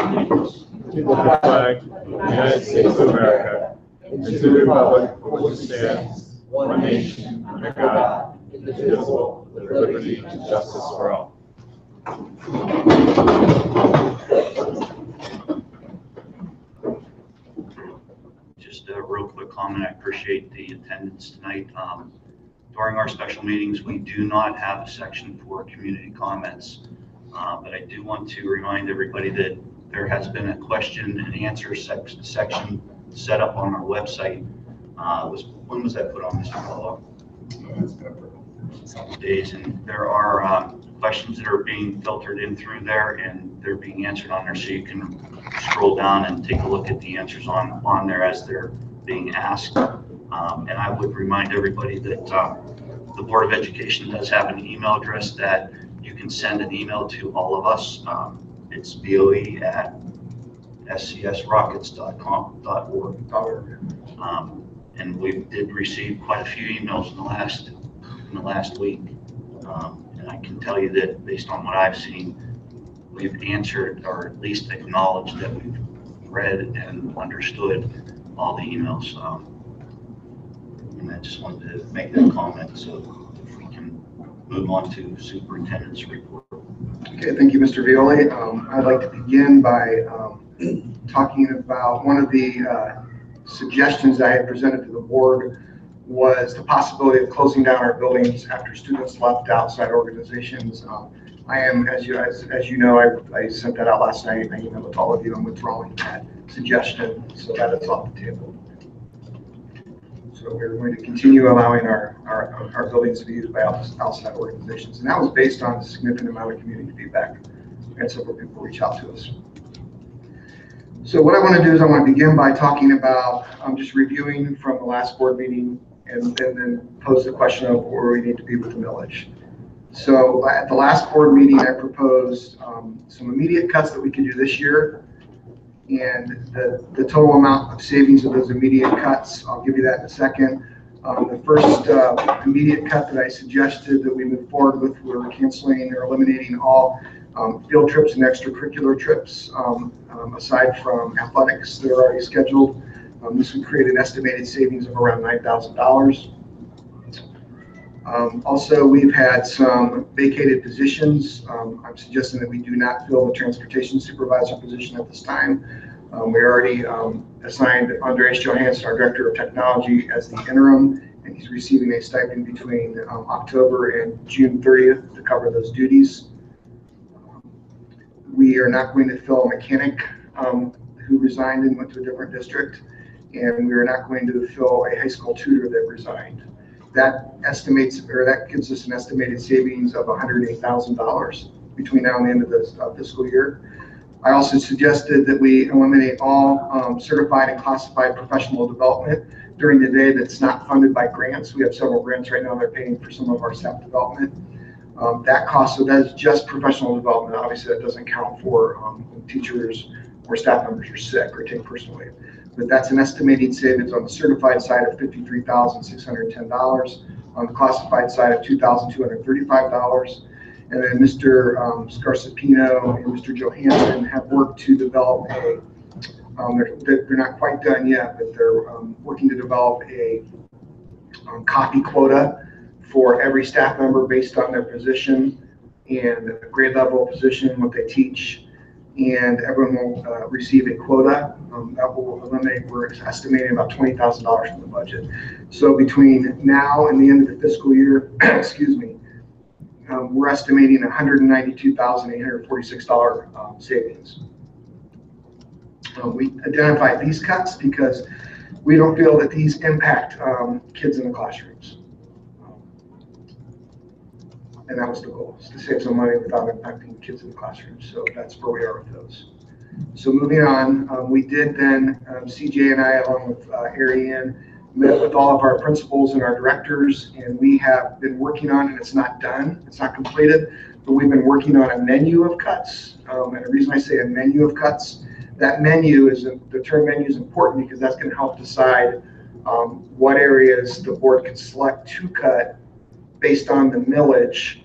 allegiance to the flag of the United States of America and to the republic for which it stands, one nation, under God, indivisible, with liberty and justice for all. Just a real quick comment. I appreciate the attendance tonight. During our special meetings, we do not have a section for community comments, but I do want to remind everybody that there has been a question and answer section set up on our website. When was that put on, Mr. Paulo? Days, and there are questions that are being filtered in through there, and they're being answered on there, so you can scroll down and take a look at the answers on there as they're being asked. And I would remind everybody that the Board of Education does have an email address that you can send an email to all of us. It's boe@scsrockets.org. And we did receive quite a few emails in the last week. And I can tell you that based on what I've seen, we've answered, or at least acknowledged that we've read and understood all the emails. And I just wanted to make that comment, so if we can move on to Superintendent's report. Okay, thank you, Mr. Violi. I'd like to begin by talking about one of the suggestions I had presented to the board was the possibility of closing down our buildings after students left outside organizations. I am, as you know, I sent that out last night. I emailed with all of you. I'm withdrawing that suggestion, so that is off the table. So we're going to continue allowing our buildings to be used by outside organizations, and that was based on a significant amount of community feedback, and several people reach out to us. So what I want to do is I want to begin by talking about just reviewing from the last board meeting, and then pose the question of where we need to be with the millage. So at the last board meeting, I proposed some immediate cuts that we could do this year, and the total amount of savings of those immediate cuts, I'll give you that in a second. The first immediate cut that I suggested that we move forward with, we're canceling or eliminating all field trips and extracurricular trips, aside from athletics that are already scheduled. This would create an estimated savings of around $9,000. Also, we've had some vacated positions. I'm suggesting that we do not fill the transportation supervisor position at this time. We already assigned Andreas Johansson, our director of technology, as the interim, and he's receiving a stipend between October and June 30th to cover those duties. We are not going to fill a mechanic who resigned and went to a different district, and we are not going to fill a high school tutor that resigned. That gives us an estimated savings of $108,000 between now and the end of this fiscal year. I also suggested that we eliminate all certified and classified professional development during the day that's not funded by grants. We have several grants right now that are paying for some of our staff development. That cost, so that is just professional development. Obviously, that doesn't count for teachers or staff members are sick or take personal leave. But that's an estimated savings on the certified side of $53,610, on the classified side of $2,235. And then Mr. Scarsapino and Mr. Johansson have worked to develop they're not quite done yet, but they're working to develop a copy quota for every staff member based on their position and the grade level position, what they teach. And everyone will receive a quota that will eliminate, we're estimating about $20,000 from the budget. So between now and the end of the fiscal year, excuse me, we're estimating $192,846 savings. We identified these cuts because we don't feel that these impact kids in the classrooms. And that was the goal, is to save some money without impacting kids in the classroom. So that's where we are with those. So moving on, we did then, CJ and I, along with Ariane, met with all of our principals and our directors, and we have been working on, and it's not done, it's not completed, but we've been working on a menu of cuts. And the reason I say a menu of cuts, that menu is, the term menu is important because that's going to help decide what areas the board can select to cut based on the millage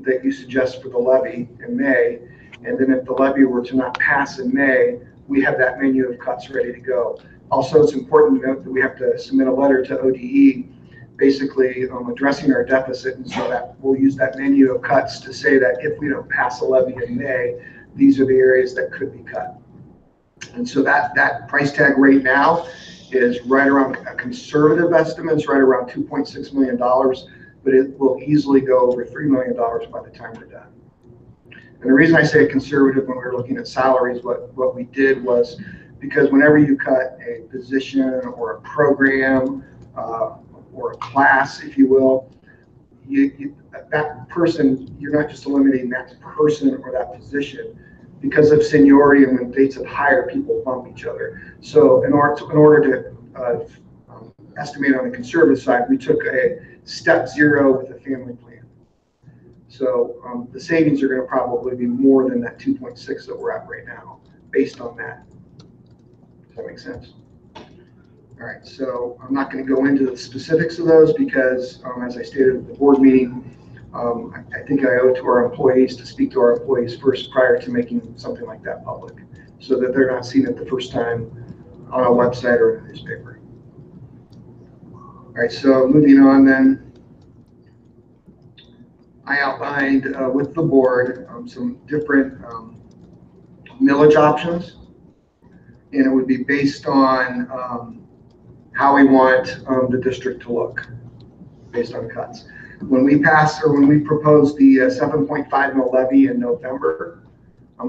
that you suggest for the levy in May, And then if the levy were to not pass in May, we have that menu of cuts ready to go. Also, it's important to note that we have to submit a letter to ODE, basically addressing our deficit, and so that we'll use that menu of cuts to say that if we don't pass a levy in May, these are the areas that could be cut. And so that price tag right now is right around, a conservative estimate is right around $2.6 million, but it will easily go over $3 million by the time we're done. And the reason I say conservative, when we were looking at salaries, what we did was, because whenever you cut a position or a program or a class, if you will, that person, you're not just eliminating that person or that position. Because of seniority and when dates of hire, people bump each other. So in order to estimate on the conservative side, we took a step 0 with a family plan. So the savings are going to probably be more than that 2.6 that we're at right now, based on that. Does that make sense? All right, so I'm not going to go into the specifics of those because, as I stated at the board meeting, I think I owe it to our employees to speak to our employees first prior to making something like that public, so that they're not seeing it the first time on a website or in a newspaper. All right, so moving on then, I outlined with the board some different millage options, and it would be based on how we want the district to look based on cuts. When we passed, or when we proposed the 7.5 mil levy in November,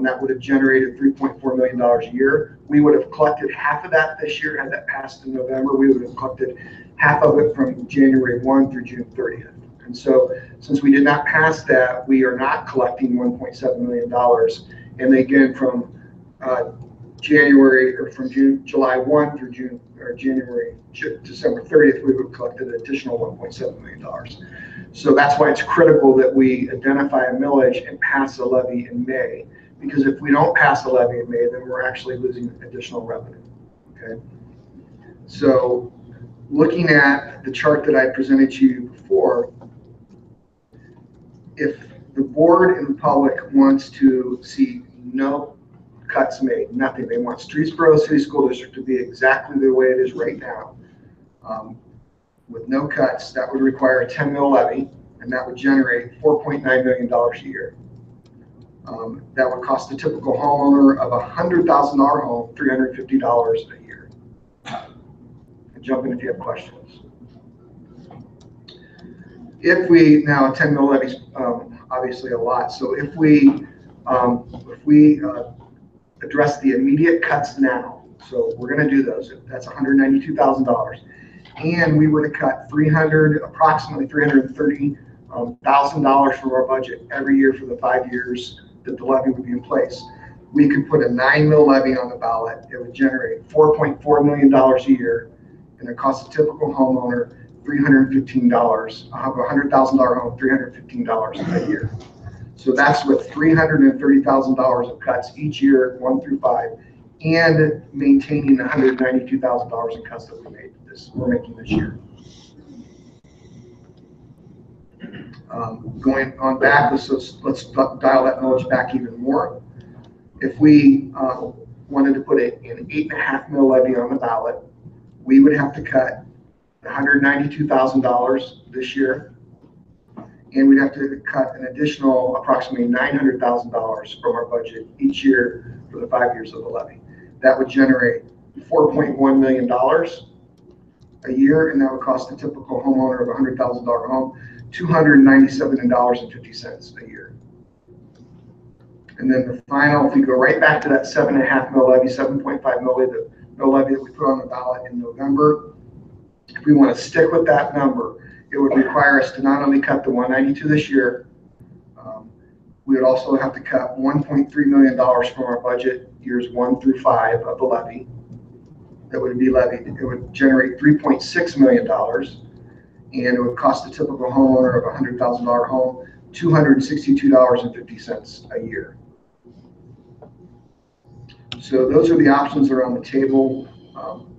that would have generated $3.4 million a year. We would have collected half of that this year. Had that passed in November, we would have collected half of it from January 1 through June 30th. And so, since we did not pass that, we are not collecting $1.7 million. And again, from July 1 through December 30th, we would have collected an additional $1.7 million. So that's why it's critical that we identify a millage and pass a levy in May, because if we don't pass a levy in May, then we're actually losing additional revenue. Okay. So looking at the chart that I presented to you before, if the board and the public wants to see no cuts made, nothing, they want Streetsboro City School District to be exactly the way it is right now, with no cuts, that would require a 10 mil levy, and that would generate $4.9 million a year. That would cost the typical homeowner of a $100,000 home $350 a year. And jump in if you have questions. If we, now a 10 mil levy is obviously a lot, so if we address the immediate cuts now, so we're going to do those, that's $192,000. And we were to cut approximately $330,000 from our budget every year for the 5 years that the levy would be in place. We could put a 9 mil levy on the ballot. It would generate $4.4 million a year, and it costs a typical homeowner $315. I'll have a $100,000 home, $315 a year. So that's with $330,000 of cuts each year, 1 through 5, and maintaining the $192,000 in cuts that we're making this year. Going on back, let's dial that millage back even more. If we wanted to put an 8.5 mil levy on the ballot, we would have to cut $192,000 this year, and we'd have to cut an additional approximately $900,000 from our budget each year for the 5 years of the levy. That would generate $4.1 million a year, and that would cost the typical homeowner of a $100,000 home $297.50 a year. And then the final, if we go right back to that 7.5 mil levy, 7.5 mil levy that we put on the ballot in November, if we want to stick with that number, it would require us to not only cut the 192 this year, we would also have to cut $1.3 million from our budget years 1 through 5 of the levy that would be levied. It would generate $3.6 million, and it would cost the typical homeowner of a $100,000 home $262.50 a year. So those are the options that are on the table.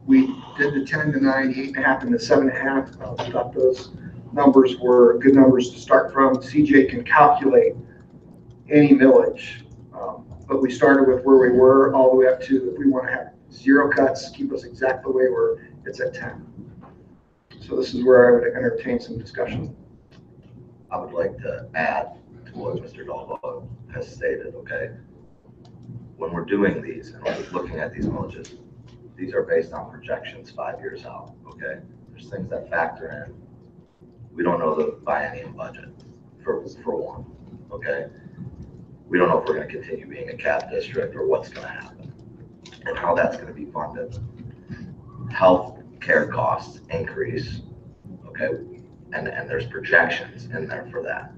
We did the 10 to 9, the 8.5, and the 7.5. I thought those numbers were good numbers to start from. CJ can calculate any millage But we started with where we were all the way up to, if we want to have 0 cuts, keep us exactly the way it's at 10. So this is where I would entertain some discussion. I would like to add to what Mr. Dalbo has stated, okay? When we're doing these and we're looking at these millages, these are based on projections 5 years out, okay? There's things that factor in. We don't know the biennium budget for one, okay? We don't know if we're going to continue being a cap district or what's going to happen and how that's going to be funded. Health care costs increase, okay? And there's projections in there for that.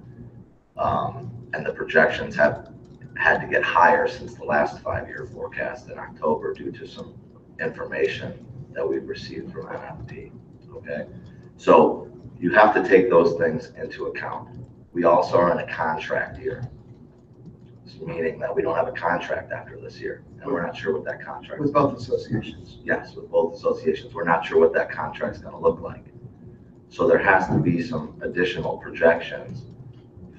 And the projections have had to get higher since the last 5-year forecast in October due to some information that we've received from NFP, okay? So you have to take those things into account. We also are in a contract year, meaning that we don't have a contract after this year, and we're not sure what that contract With both associations. Yes, with both associations. We're not sure what that contract's going to look like. So there has to be some additional projections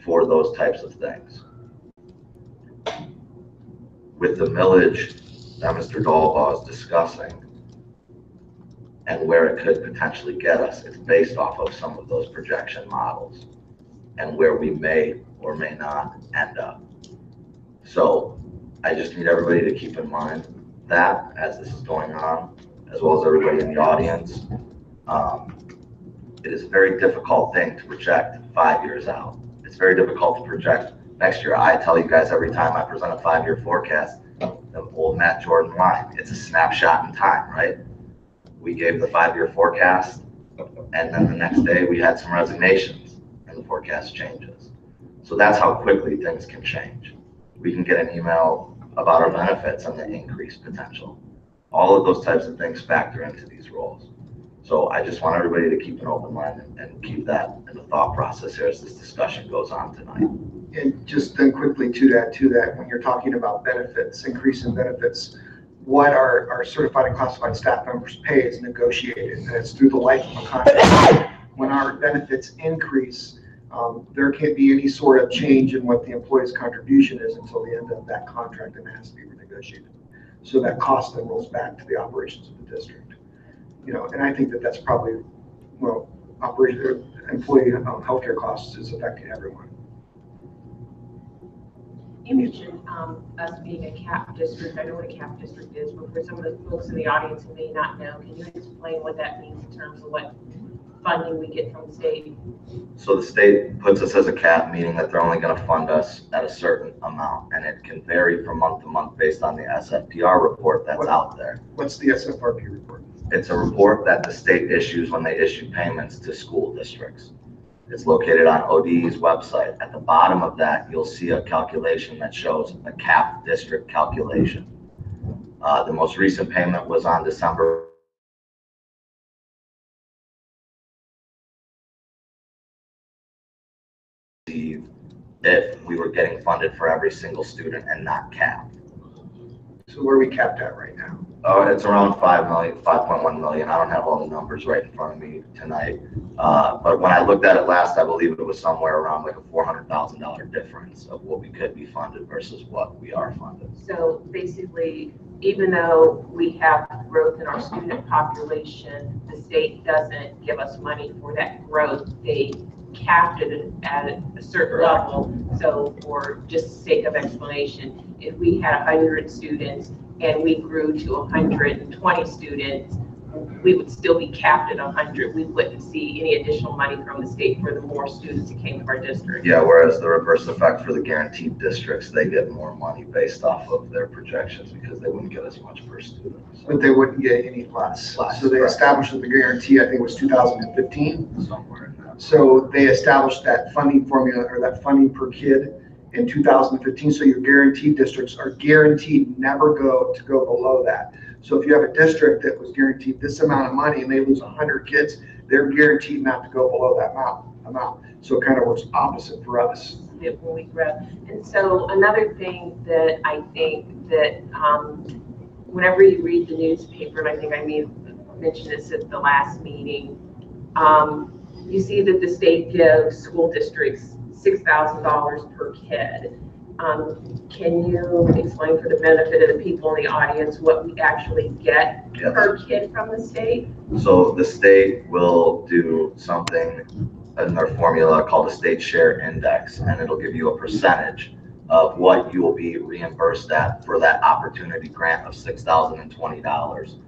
for those types of things. With the millage that Mr. Dalbaugh is discussing and where it could potentially get us, it's based off of some of those projection models and where we may or may not end up. So I just need everybody to keep in mind that as this is going on, as well as everybody in the audience. It is a very difficult thing to project 5 years out. It's very difficult to project next year. I tell you guys every time I present a 5-year forecast, the old Matt Jordan line, it's a snapshot in time, right? We gave the 5-year forecast, and then the next day we had some resignations and the forecast changes. So that's how quickly things can change. We can get an email about our benefits and the increase potential. All of those types of things factor into these roles. So I just want everybody to keep an open mind and keep that in the thought process here as this discussion goes on tonight. And just then quickly to that, when you're talking about benefits, increase in benefits, what our certified and classified staff members pay is negotiated, and it's through the life of a contract. When our benefits increase, there can't be any sort of change in what the employee's contribution is until the end of that contract, and it has to be renegotiated. So that cost then rolls back to the operations of the district. You know, and I think that that's probably, well, employee healthcare costs is affecting everyone. You mentioned us being a cap district. I know what a cap district is, but for some of the folks in the audience who may not know, can you explain what that means in terms of what funding we get from the state? So the state puts us as a cap, meaning that they're only going to fund us at a certain amount, and it can vary from month to month based on the SFPR report that's out there. What's the SFRP report? It's a report that the state issues when they issue payments to school districts. It's located on ODE's website. At the bottom of that, you'll see a calculation that shows a cap district calculation. The most recent payment was on December. If we were getting funded for every single student and not capped. So where are we capped at right now? It's around 5 million, 5.1 million. I don't have all the numbers right in front of me tonight. But when I looked at it last, I believe it was somewhere around like a $400,000 difference of what we could be funded versus what we are funded. So basically, even though we have growth in our student population, the state doesn't give us money for that growth. They capped it at a certain level. So for just sake of explanation, if we had 100 students and we grew to 120 students, we would still be capped at 100. We wouldn't see any additional money from the state for the more students that came to our district. Yeah, whereas the reverse effect for the guaranteed districts, they get more money based off of their projections because they wouldn't get as much per student. So But they wouldn't get any less. So they established the guarantee, I think it was 2015. somewhere in that. So they established that funding formula or that funding per kid in 2015. So your guaranteed districts are guaranteed never go below that. So if you have a district that was guaranteed this amount of money and they lose 100 kids, they're guaranteed not to go below that amount. So it kind of works opposite for us. When we grow. And so another thing that I think that whenever you read the newspaper, and I think I may have mentioned this at the last meeting, you see that the state gives school districts $6,000 per kid. Can you explain for the benefit of the people in the audience what we actually get Yes. per kid from the state? So the state will do something in their formula called a state share index, and it'll give you a percentage of what you will be reimbursed at for that opportunity grant of $6,020.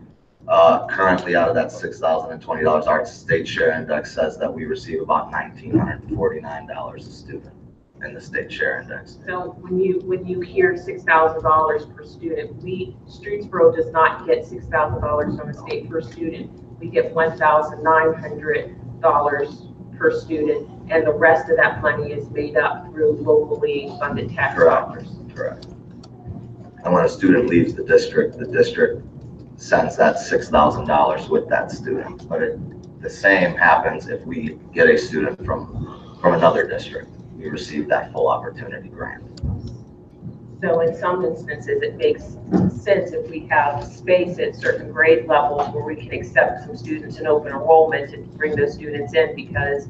Currently, out of that $6,020, our state share index says that we receive about $1,949 a student in the state share index. So when you hear $6,000 per student, Streetsboro does not get $6,000 from the state per student. We get $1,900 per student, and the rest of that money is made up through locally funded tax dollars. Correct. And when a student leaves the district sends that $6,000 with that student. But the same happens if we get a student from another district. We receive that full opportunity grant. So in some instances, it makes sense if we have space at certain grade levels where we can accept some students in open enrollment to bring those students in, because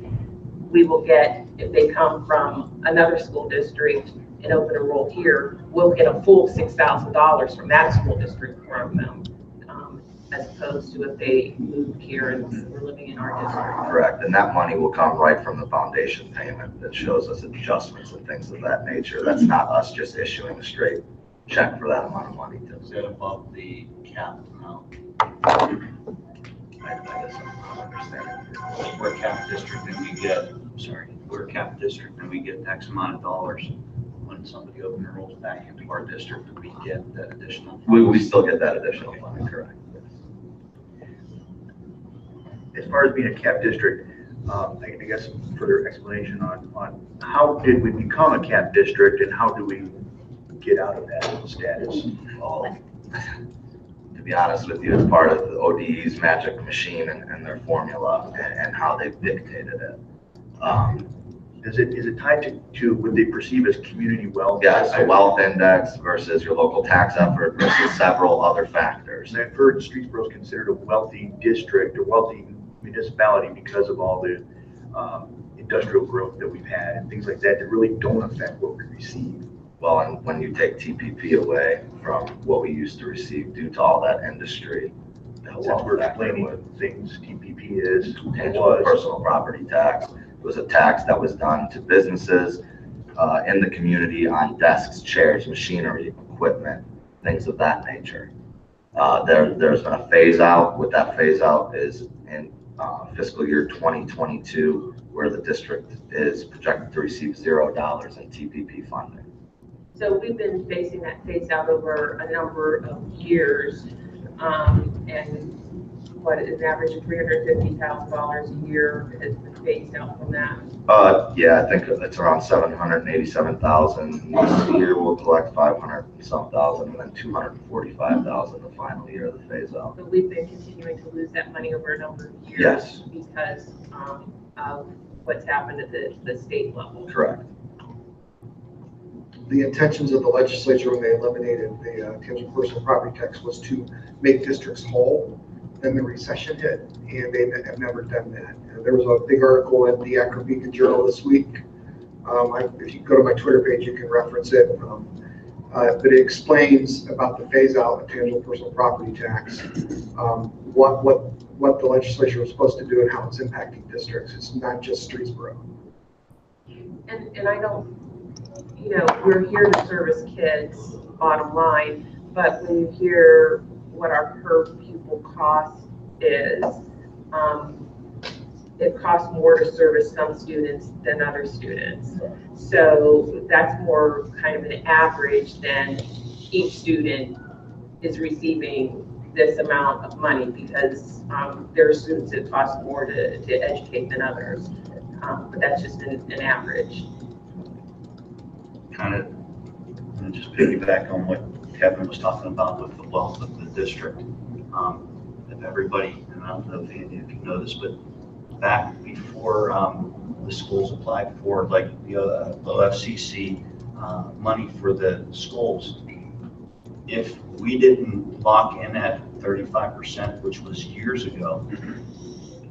we will get, if they come from another school district and open enroll here, we'll get a full $6,000 from that school district from them, as opposed to if they moved here and were living in our district. Correct, and that money will come right from the foundation payment that shows us adjustments and things of that nature. That's not us just issuing a straight check for that amount of money. Is that above the cap amount? I guess I'm not understanding. We're a cap district and we get, we're a cap district and we get X amount of dollars. When somebody open enrolls back into our district, we get that additional. We still get that additional funding, correct? As far as being a cap district, I guess further explanation on how did we become a cap district and how do we get out of that status? Well, to be honest with you, it's part of the ODE's magic machine and their formula and how they've dictated it. Is it tied to what they perceive as community wealth? Yeah, so wealth index versus your local tax effort versus several other factors. And I've heard Streetsboro is considered a wealthy district or wealthy municipality because of all the industrial growth that we've had and things like that really don't affect what we receive. Well, and when you take TPP away from what we used to receive due to all that industry, Since we're explaining what things TPP is, tangible personal property tax. It was a tax that was done to businesses in the community on desks, chairs, machinery, equipment, things of that nature. There's been a phase out. What that phase out is in fiscal year 2022, where the district is projected to receive $0 in TPP funding. So we've been facing that phase out over a number of years, and what is an average of $350,000 a year has been phased out from that. Yeah, I think it's around 787,000. This year we'll collect 500 some thousand, and then 245,000 the final year of the phase out. So we've been continuing to lose that money over a number of years. Yes. Because of what's happened at the state level. Correct. The intentions of the legislature when they eliminated the tangible personal property tax was to make districts whole. Then the recession hit, and they have never done that. There was a big article in the Akron Beacon Journal this week. If you go to my Twitter page, you can reference it. But it explains about the phase out of tangible personal property tax, what the legislature was supposed to do and how it's impacting districts. It's not just Streetsboro. And I don't, we're here to service kids, bottom line, but when you hear what our per pupil cost is, it costs more to service some students than other students. So that's more kind of an average than each student is receiving this amount of money, because there are students that cost more to educate than others. But that's just an average. Kind of, and just piggyback on what Kevin was talking about with the wealth of the district. If everybody, and I don't know if any of you know this, but back before the schools applied for like the OFCC money for the schools, if we didn't lock in at 35%, which was years ago,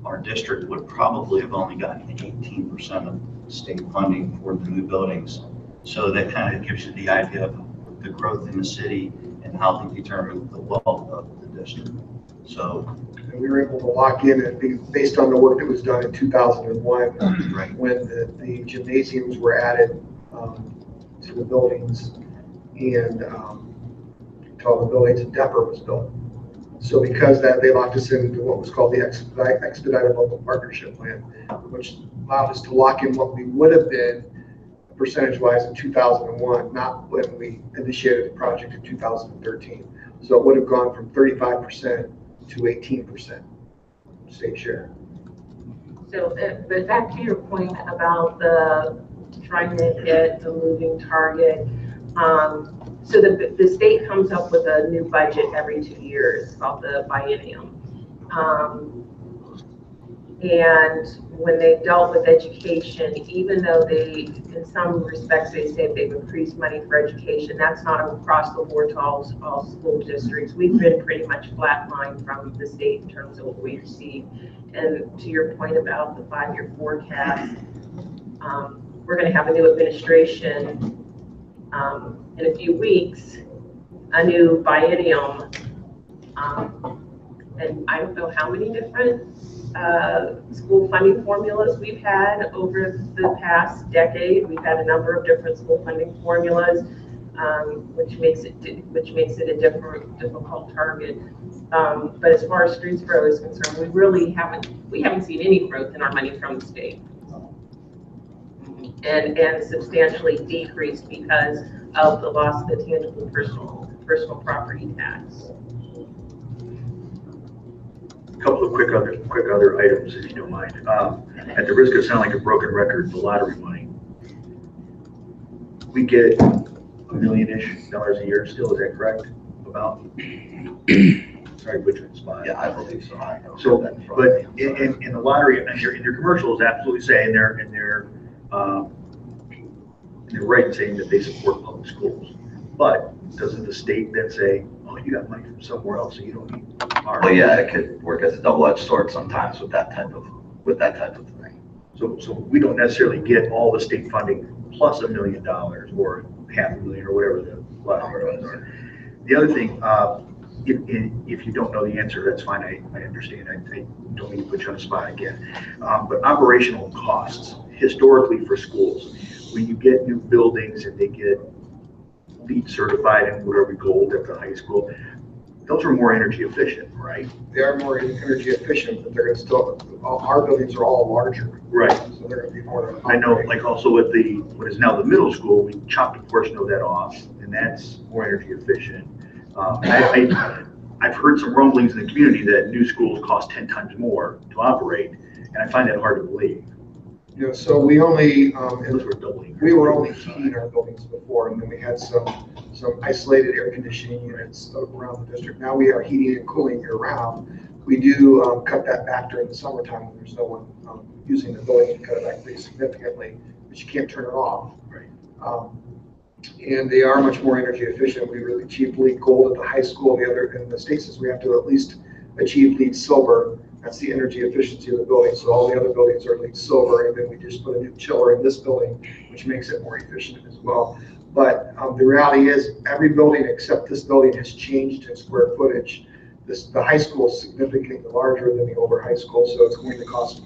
our district would probably have only gotten 18% of state funding for the new buildings So that kind of gives you the idea of the growth in the city and how they determine the wealth of the district. So And we were able to lock in and be based on the work that was done in 2001, right. when the gymnasiums were added to the buildings and to all the buildings, and Depper was built. So because that, they locked us into what was called the expedited local partnership plan, which allowed us to lock in what we would have been percentage-wise in 2001, not when we initiated the project in 2013. So it would have gone from 35% to 18% state share. So, but back to your point about the trying to hit the moving target. So the state comes up with a new budget every 2 years called the biennium. And when they dealt with education, even though they, in some respects, they say they've increased money for education, that's not across the board to all school districts. We've been pretty much flatlined from the state in terms of what we receive. And to your point about the 5-year forecast, we're going to have a new administration in a few weeks, a new biennium, and I don't know how many different school funding formulas we've had over the past decade. We've had a number of different school funding formulas, which makes it a difficult target. But as far as Streetsboro is concerned, we haven't seen any growth in our money from the state, and substantially decreased because of the loss of the tangible personal property tax. A couple of quick other items, if you don't mind. At the risk of sounding like a broken record, the lottery money. We get $1 million-ish a year still, is that correct? About? Sorry, butchering spot. Yeah, I believe so. I know So, that from but you. in the lottery, and your commercials absolutely say, and they're right in saying that they support public schools. But doesn't the state then say, oh, you got money from somewhere else, so you don't need ours? Well, yeah, it could work as a double-edged sword sometimes with that type of thing. So we don't necessarily get all the state funding plus $1 million or $500,000 or whatever the lottery funds are. The other thing, if you don't know the answer, that's fine. I understand. I don't mean to put you on the spot again. But operational costs historically for schools, when you get new buildings and they get LEED certified and whatever gold at the high school, those are more energy efficient, right? They are more energy efficient, but they're going to still, our buildings are all larger. Right. So they're going to be more. I know, like also with what is now the middle school, we chopped a portion of that off, and that's more energy efficient. I've heard some rumblings in the community that new schools cost 10 times more to operate, and I find that hard to believe. You know, so we only, Those were doubling. we were only heating our buildings before, and then we had some isolated air conditioning units around the district. Now we are heating and cooling year round. We do cut that back during the summertime when there's no one using the building. We cut it back pretty significantly, but you can't turn it off. Right. And they are much more energy efficient. We really achieved LEED Gold at the high school. And the state says we have to at least achieve LEED Silver. That's the energy efficiency of the building. So all the other buildings are LEED Silver, and then we just put a new chiller in this building, which makes it more efficient as well. But the reality is every building except this building has changed in square footage. The high school is significantly larger than the older high school, so it's going to cost,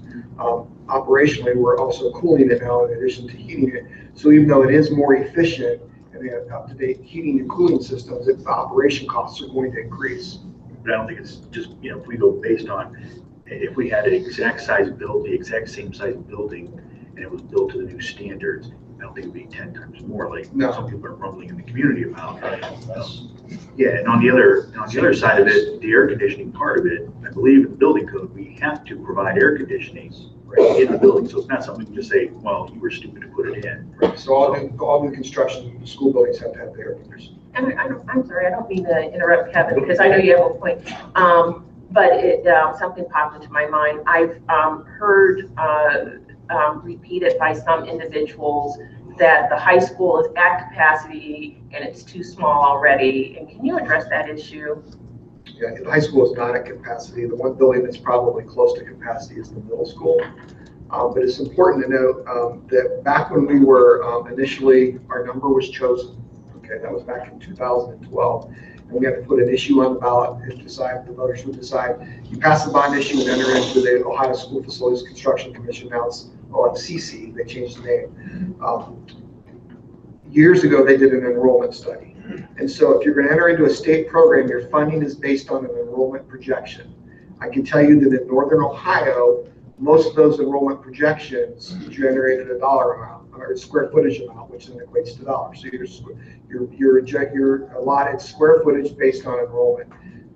operationally, we're also cooling it now in addition to heating it. So even though it is more efficient and they have up-to-date heating and cooling systems, the operation costs are going to increase. But I don't think it's just, if we go based on, if we had an exact size build, the exact same size building, and it was built to the new standards, I don't think it'd be 10 times more like some people are rumbling in the community about. Yeah, and on the other side of it, the air conditioning part of it, I believe in the building code, we have to provide air conditioning in the building. So it's not something you just say, well, you were stupid to put it in. Right. So all new construction, school buildings have to have the air conditioning. And I'm sorry, I don't mean to interrupt Kevin, because I know you have a point. But something popped into my mind. I've heard repeated by some individuals that the high school is at capacity and it's too small already. And can you address that issue? Yeah, the high school is not at capacity. The one building that's probably close to capacity is the middle school. But it's important to note that back when we were initially, our number was chosen. Okay, that was back in 2012. And we have to put an issue on the ballot if the voters would decide. You pass the bond issue and enter into the Ohio School Facilities Construction Commission. Now it's OFCC. They changed the name. Years ago, they did an enrollment study. And so if you're going to enter into a state program, your funding is based on an enrollment projection. I can tell you that in Northern Ohio, most of those enrollment projections generated a dollar amount or a square footage amount, which then equates to dollars. So you're allotted square footage based on enrollment.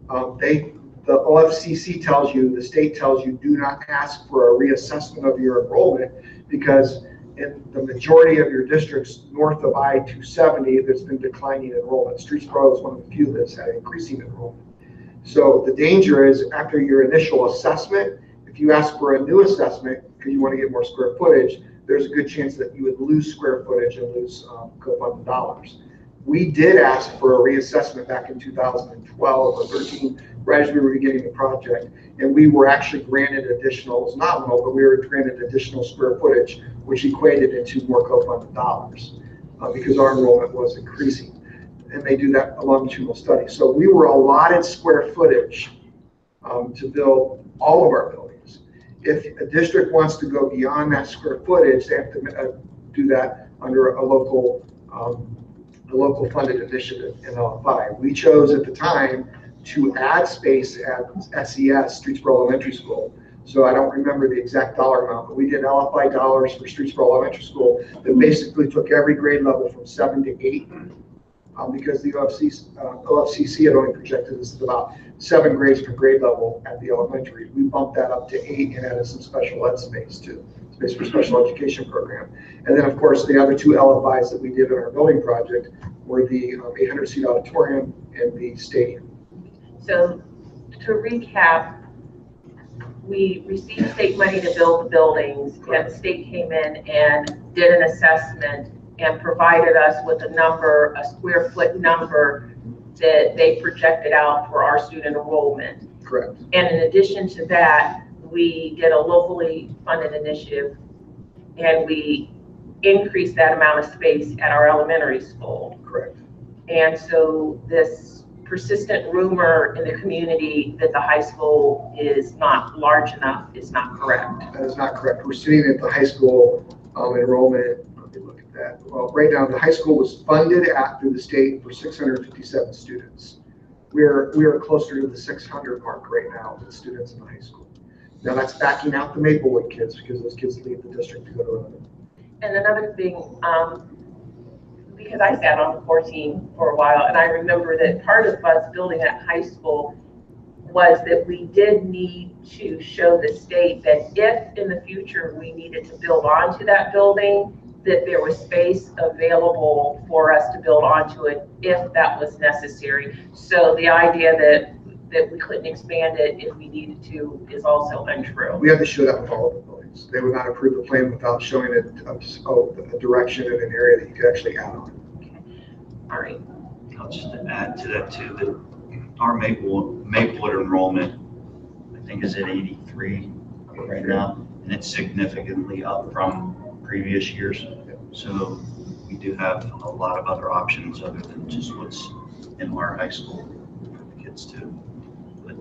The OFCC tells you, the state tells you, do not ask for a reassessment of your enrollment because in the majority of your districts north of I-270, there's been declining enrollment. Streetsboro is one of the few that's had increasing enrollment. So the danger is after your initial assessment, if you ask for a new assessment because you want to get more square footage, there's a good chance that you would lose square footage and lose co-funded dollars. We did ask for a reassessment back in 2012 or 13, right as we were beginning the project, and we were actually granted additional, it was nominal, but we were granted additional square footage, which equated into more co-funded dollars because our enrollment was increasing. And they do that longitudinal study. So we were allotted square footage to build all of our buildings. If a district wants to go beyond that square footage, they have to do that under a local funded initiative in LFI. We chose at the time to add space at SES, Streetsboro Elementary School. So I don't remember the exact dollar amount, but we did LFI dollars for Streetsboro Elementary School that basically took every grade level from 7 to 8. Because the OFCC had only projected this at about 7 grades per grade level at the elementary. We bumped that up to 8 and added some special ed space too, space for special education program. And then of course the other 2 LFIs that we did in our building project were the 800-seat auditorium and the stadium. So to recap, we received state money to build the buildings, and the state came in and did an assessment and provided us with a number, a square foot number that they projected out for our student enrollment. Correct. And in addition to that, we did a locally funded initiative and we increased that amount of space at our elementary school. Correct. And so this persistent rumor in the community that the high school is not large enough is not correct. That is not correct. We're sitting at the high school enrollment. Let me look at that. Well, right now the high school was funded through the state for 657 students. We are closer to the 600 mark right now with students in the high school. Now that's backing out the Maplewood kids because those kids leave the district to go to another. And another thing, because I sat on the core team for a while, and I remember that part of us building that high school was that we did need to show the state that if in the future we needed to build onto that building, that there was space available for us to build onto it if that was necessary. So the idea that we couldn't expand it if we needed to is also untrue. We had to show that with all of the buildings. They would not approve the plan without showing a direction in an area that you could actually add on. Okay. All right. I'll just add to that too, that our Maplewood enrollment, I think is at 83 right now, and it's significantly up from previous years. So we do have a lot of other options other than just what's in our high school for the kids too. But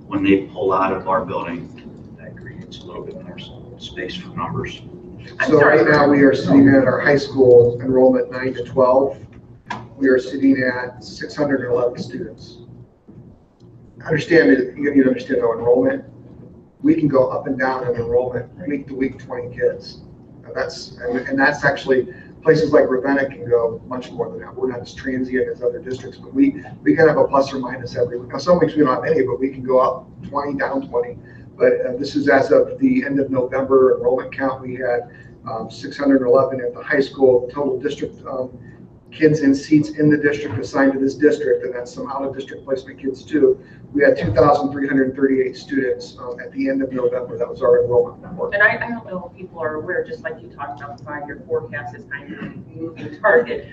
when they pull out of our building, that creates a little bit more space for numbers. So right now we are sitting at our high school enrollment 9 to 12. We are sitting at 611 students. Understand that you need to understand our enrollment. We can go up and down in enrollment week to week, 20 kids. And that's actually places like Ravenna can go much more than that. We're not as transient as other districts, but we can have a plus or minus every week. Now some weeks we don't have any, but we can go up 20, down 20. But this is as of the end of November enrollment count. We had 611 at the high school, total district kids in seats in the district assigned to this district, and that's some out-of-district placement kids too. We had 2,338 students at the end of November. That was our enrollment report. And I don't know if people are aware, just like you talked about, the 5-year forecast is kind of a moving target.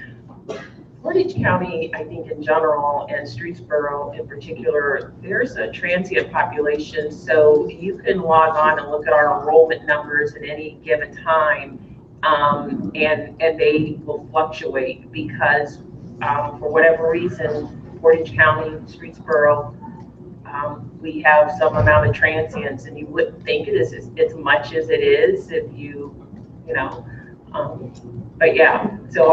Portage County, I think in general, and Streetsboro in particular, there's a transient population, so you can log on and look at our enrollment numbers at any given time, and they will fluctuate because for whatever reason, Portage County, Streetsboro, we have some amount of transients, and you wouldn't think it is as much as it is if you know. But yeah, so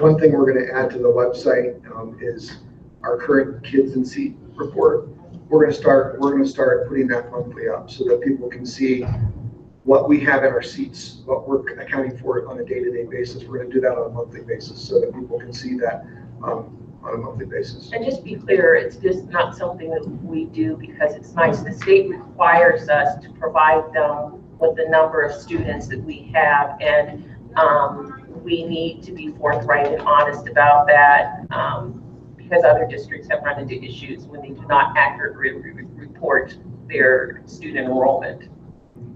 one thing we're going to add to the website is our current kids in seat report. We're going to start putting that monthly up so that people can see what we have in our seats, what we're accounting for on a day-to-day basis. We're going to do that on a monthly basis so that people can see that on a monthly basis. And just be clear, it's just not something that we do because it's nice. The state requires us to provide them with the number of students that we have, and we need to be forthright and honest about that because other districts have run into issues when they do not accurately report their student enrollment.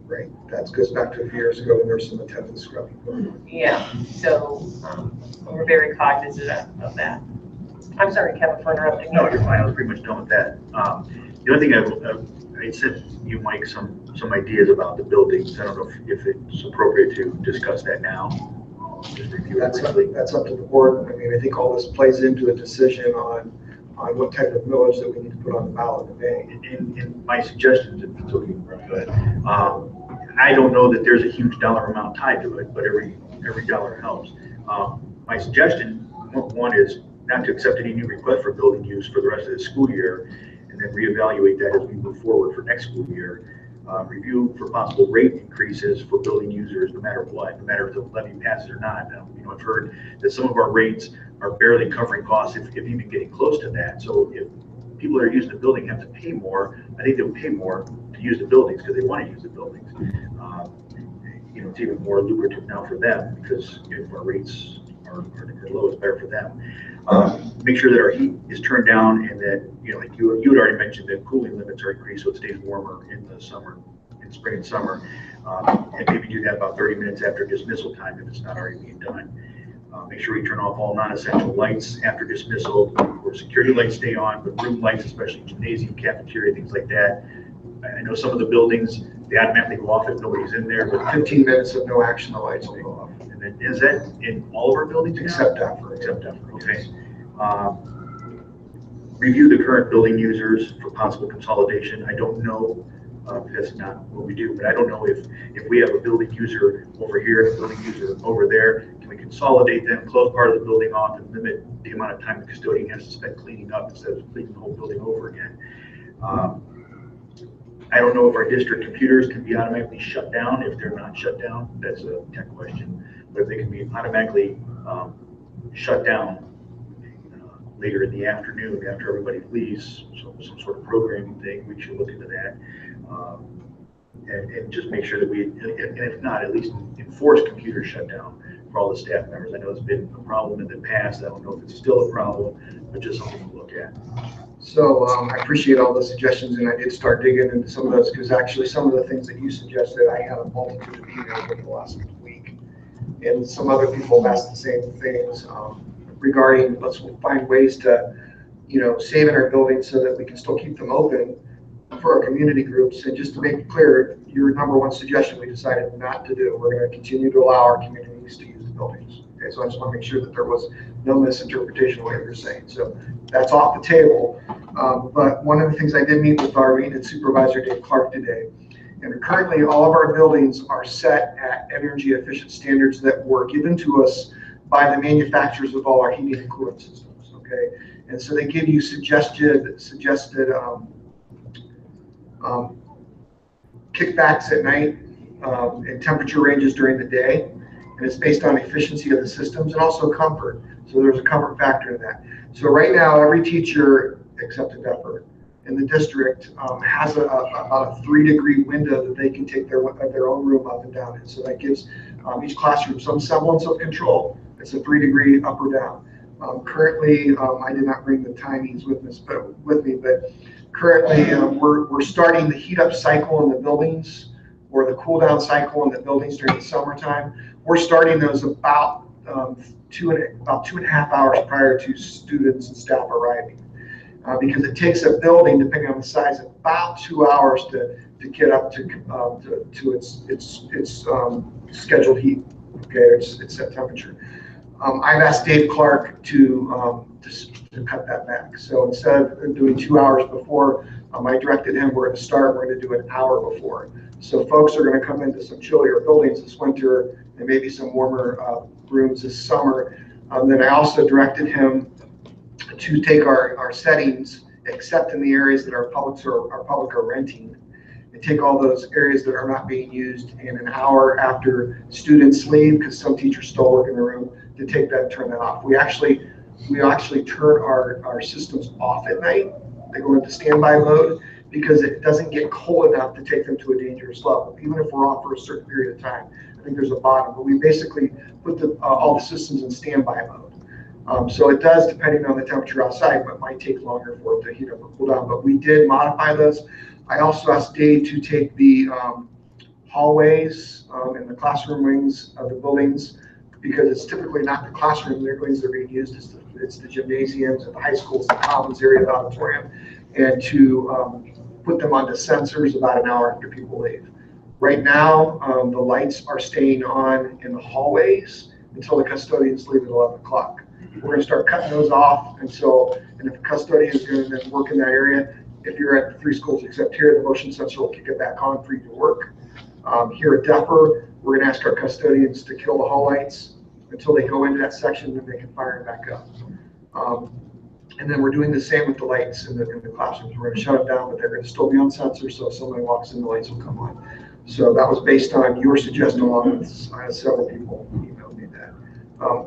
Right, that goes back to a few years ago when there was some attendance scrubbing. Yeah, so we're very cognizant of that. I'm sorry, Kevin, for interrupting. No, you're fine. I was pretty much done with that. The other thing I sent you, Mike, some ideas about the buildings. I don't know if it's appropriate to discuss that now. Just review it briefly. That's up to the board. I mean, I think all this plays into a decision on what type of millage that we need to put on the ballot in May. And my suggestions, if it's okay, go ahead. I don't know that there's a huge dollar amount tied to it, but every dollar helps. My suggestion, one is not to accept any new request for building use for the rest of the school year, and then reevaluate that as we move forward for next school year. Review for possible rate increases for building users, no matter what, no matter if the levy passes or not. I've heard that some of our rates are barely covering costs, if even getting close to that. So if people that are using the building have to pay more, I think they'll pay more to use the buildings because they want to use the buildings. It's even more lucrative now for them because if our rates are low, it's better for them. Make sure that our heat is turned down and that, like you had already mentioned, that cooling limits are increased so it stays warmer in the summer, in spring and summer. And maybe do that about 30 minutes after dismissal time if it's not already being done. Make sure we turn off all non-essential lights after dismissal, or security lights stay on, but room lights, especially gymnasium, cafeteria, things like that. I know some of the buildings, they automatically go off if nobody's in there, but 15 minutes of no action, the lights will go off. And then, is that in all of our buildings? Except Denver. Okay. Review the current building users for possible consolidation. I don't know, that's not what we do, but I don't know if we have a building user over here and a building user over there, can we consolidate them, close part of the building off and limit the amount of time the custodian has to spend cleaning up instead of cleaning the whole building over again. I don't know if our district computers can be automatically shut down. If they're not shut down, that's a tech question. But if they can be automatically shut down later in the afternoon after everybody leaves, so some sort of programming thing, we should look into that. And just make sure that and if not, at least enforce computer shutdown for all the staff members. I know it's been a problem in the past. I don't know if it's still a problem, but just something to look at. So I appreciate all the suggestions, and I did start digging into some of those because actually some of the things that you suggested, I had a multitude of emails over the last week, and some other people have asked the same things regarding let's find ways to, save in our buildings so that we can still keep them open for our community groups. And just to make it clear, your number one suggestion we decided not to do. We're going to continue to allow our communities to use the buildings. Okay, so I just want to make sure that there was no misinterpretation of what you're saying. So that's off the table. But one of the things I did meet with our maintenance supervisor, Dave Clark, today. And currently all of our buildings are set at energy efficient standards that were given to us by the manufacturers of all our heating and cooling systems. Okay, and so they give you suggested kickbacks at night and temperature ranges during the day, and it's based on efficiency of the systems and also comfort. So there's a comfort factor in that. So right now, every teacher except a Denver in the district has about a 3-degree window that they can take their own room up and down in. So that gives each classroom some semblance of control. It's a 3-degree up or down. Currently, I did not bring the timings with me, but currently we're starting the heat up cycle in the buildings or the cool down cycle in the buildings during the summertime. We're starting those about about 2.5 hours prior to students and staff arriving. Because it takes a building, depending on the size, about 2 hours to get up to its scheduled heat. Okay, it's set temperature. I've asked Dave Clark to cut that back. So instead of doing 2 hours before, I directed him, we're going to do an hour before. So folks are going to come into some chillier buildings this winter and maybe some warmer rooms this summer. Then I also directed him to take our settings, except in the areas that our public are renting, and take all those areas that are not being used in an hour after students leave, because some teachers still work in the room, to take that and turn that off. We actually turn our systems off at night. They go into standby mode because it doesn't get cold enough to take them to a dangerous level. Even if we're off for a certain period of time, I think there's a bottom, but we basically put all the systems in standby mode. So it does, depending on the temperature outside, but it might take longer for it to heat up or cool down. But we did modify those. I also asked Dave to take the hallways and the classroom wings of the buildings, because it's typically not the classroom buildings that are being used, it's the gymnasiums and the high schools, the commons area, the auditorium, and to put them onto sensors about an hour after people leave. Right now, the lights are staying on in the hallways until the custodians leave at 11 o'clock. We're going to start cutting those off and if the custodian is going to then work in that area, if you're at the 3 schools except here, the motion sensor will kick it back on for you to work. Here at Depper, we're going to ask our custodians to kill the hall lights until they go into that section, then they can fire it back up. And then we're doing the same with the lights in the classrooms. We're going to shut them down, but they're going to still be on sensor, so if somebody walks in, the lights will come on. So that was based on your suggestion, along with several people emailed me that.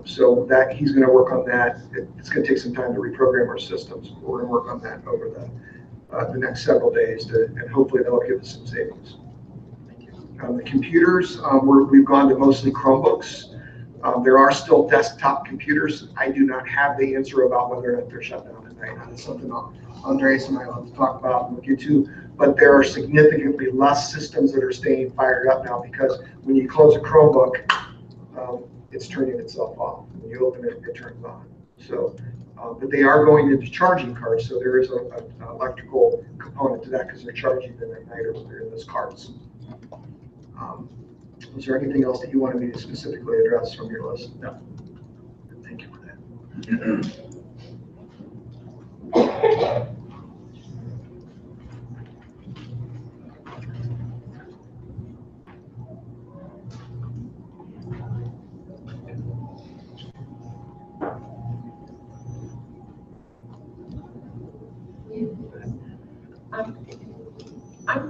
So that he's going to work on that. It's going to take some time to reprogram our systems. But we're going to work on that over the next several days, and hopefully that'll give us some savings. The computers, we've gone to mostly Chromebooks. There are still desktop computers. I do not have the answer about whether or not they're shut down at night. That's something Andres and I will have to talk about and look into. But there are significantly less systems that are staying fired up now, because when you close a Chromebook, it's turning itself off. When you open it, it turns on. So, but they are going into charging cards. So there is an electrical component to that, because they're charging them at night or when they're in those cards. Was there anything else that you wanted me to specifically address from your list? No. Thank you for that.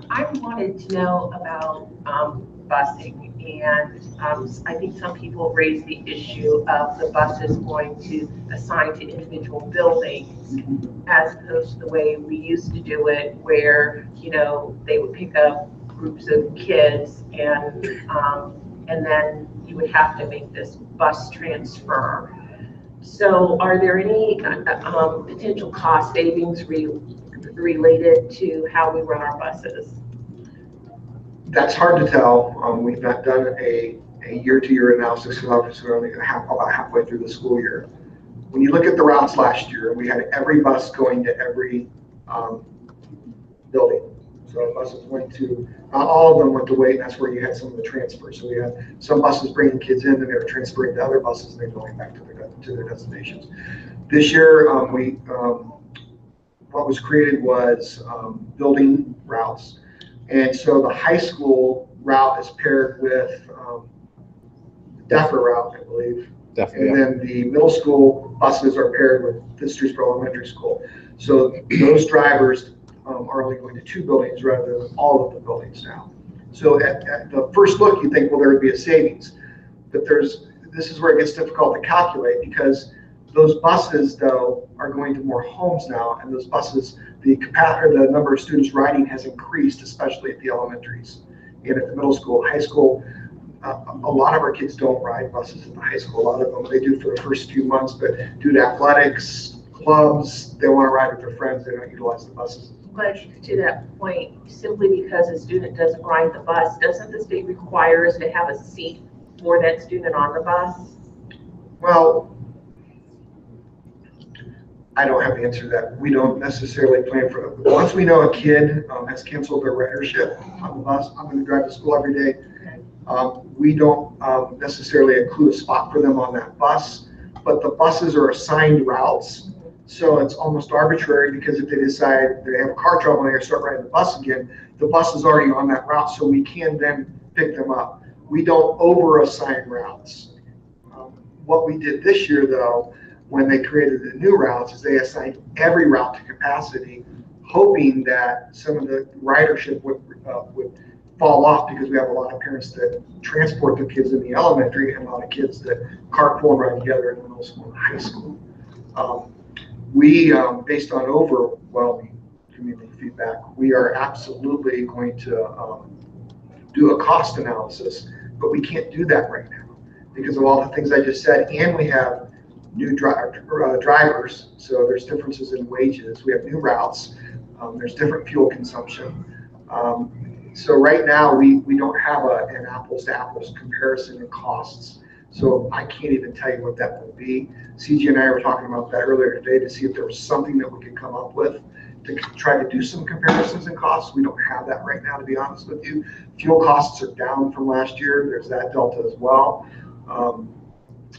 I wanted to know about busing, and I think some people raised the issue of the buses going to assign to individual buildings, as opposed to the way we used to do it, where they would pick up groups of kids and then you would have to make this bus transfer. So are there any potential cost savings related to how we run our buses? That's hard to tell. We've not done a year-to-year analysis, because obviously we're only about halfway through the school year. When you look at the routes last year, we had every bus going to every building. So buses went to, not all of them went to Wade, and that's where you had some of the transfers. So we had some buses bringing kids in, and they were transferring to other buses, and then going back to their destinations. This year, what was created was building routes. And so the high school route is paired with DEFRA route, I believe. Definitely. And then the middle school buses are paired with the Streetsboro Elementary School. So those drivers are only going to 2 buildings rather than all of the buildings now. So at the first look, you think, well, there would be a savings. But this is where it gets difficult to calculate, because those buses, though, are going to more homes now, and those buses, the number of students riding has increased, especially at the elementaries and at the middle school. High school, a lot of our kids don't ride buses at the high school. A lot of them, they do for the first few months, but due to athletics, clubs, they want to ride with their friends, they don't utilize the buses. But to that point, simply because a student doesn't ride the bus, doesn't the state require us to have a seat for that student on the bus? Well, I don't have the answer to that. We don't necessarily plan for it. Once we know a kid has canceled their ridership on the bus, I'm going to drive to school every day. We don't necessarily include a spot for them on that bus, but the buses are assigned routes. So it's almost arbitrary, because if they decide they have a car trouble and they're going to start riding the bus again, the bus is already on that route, so we can then pick them up. We don't over-assign routes. What we did this year, though, when they created the new routes, is they assigned every route to capacity, hoping that some of the ridership would fall off, because we have a lot of parents that transport their kids in the elementary and a lot of kids that carpool and ride together in middle school and high school. We, based on overwhelming community feedback, we are absolutely going to do a cost analysis, but we can't do that right now because of all the things I just said, and we have new drivers, so there's differences in wages. We have new routes. There's different fuel consumption. So right now, we don't have an apples to apples comparison in costs. So I can't even tell you what that will be. CG and I were talking about that earlier today to see if there was something that we could come up with to try to do some comparisons in costs. We don't have that right now, to be honest with you. Fuel costs are down from last year. There's that delta as well.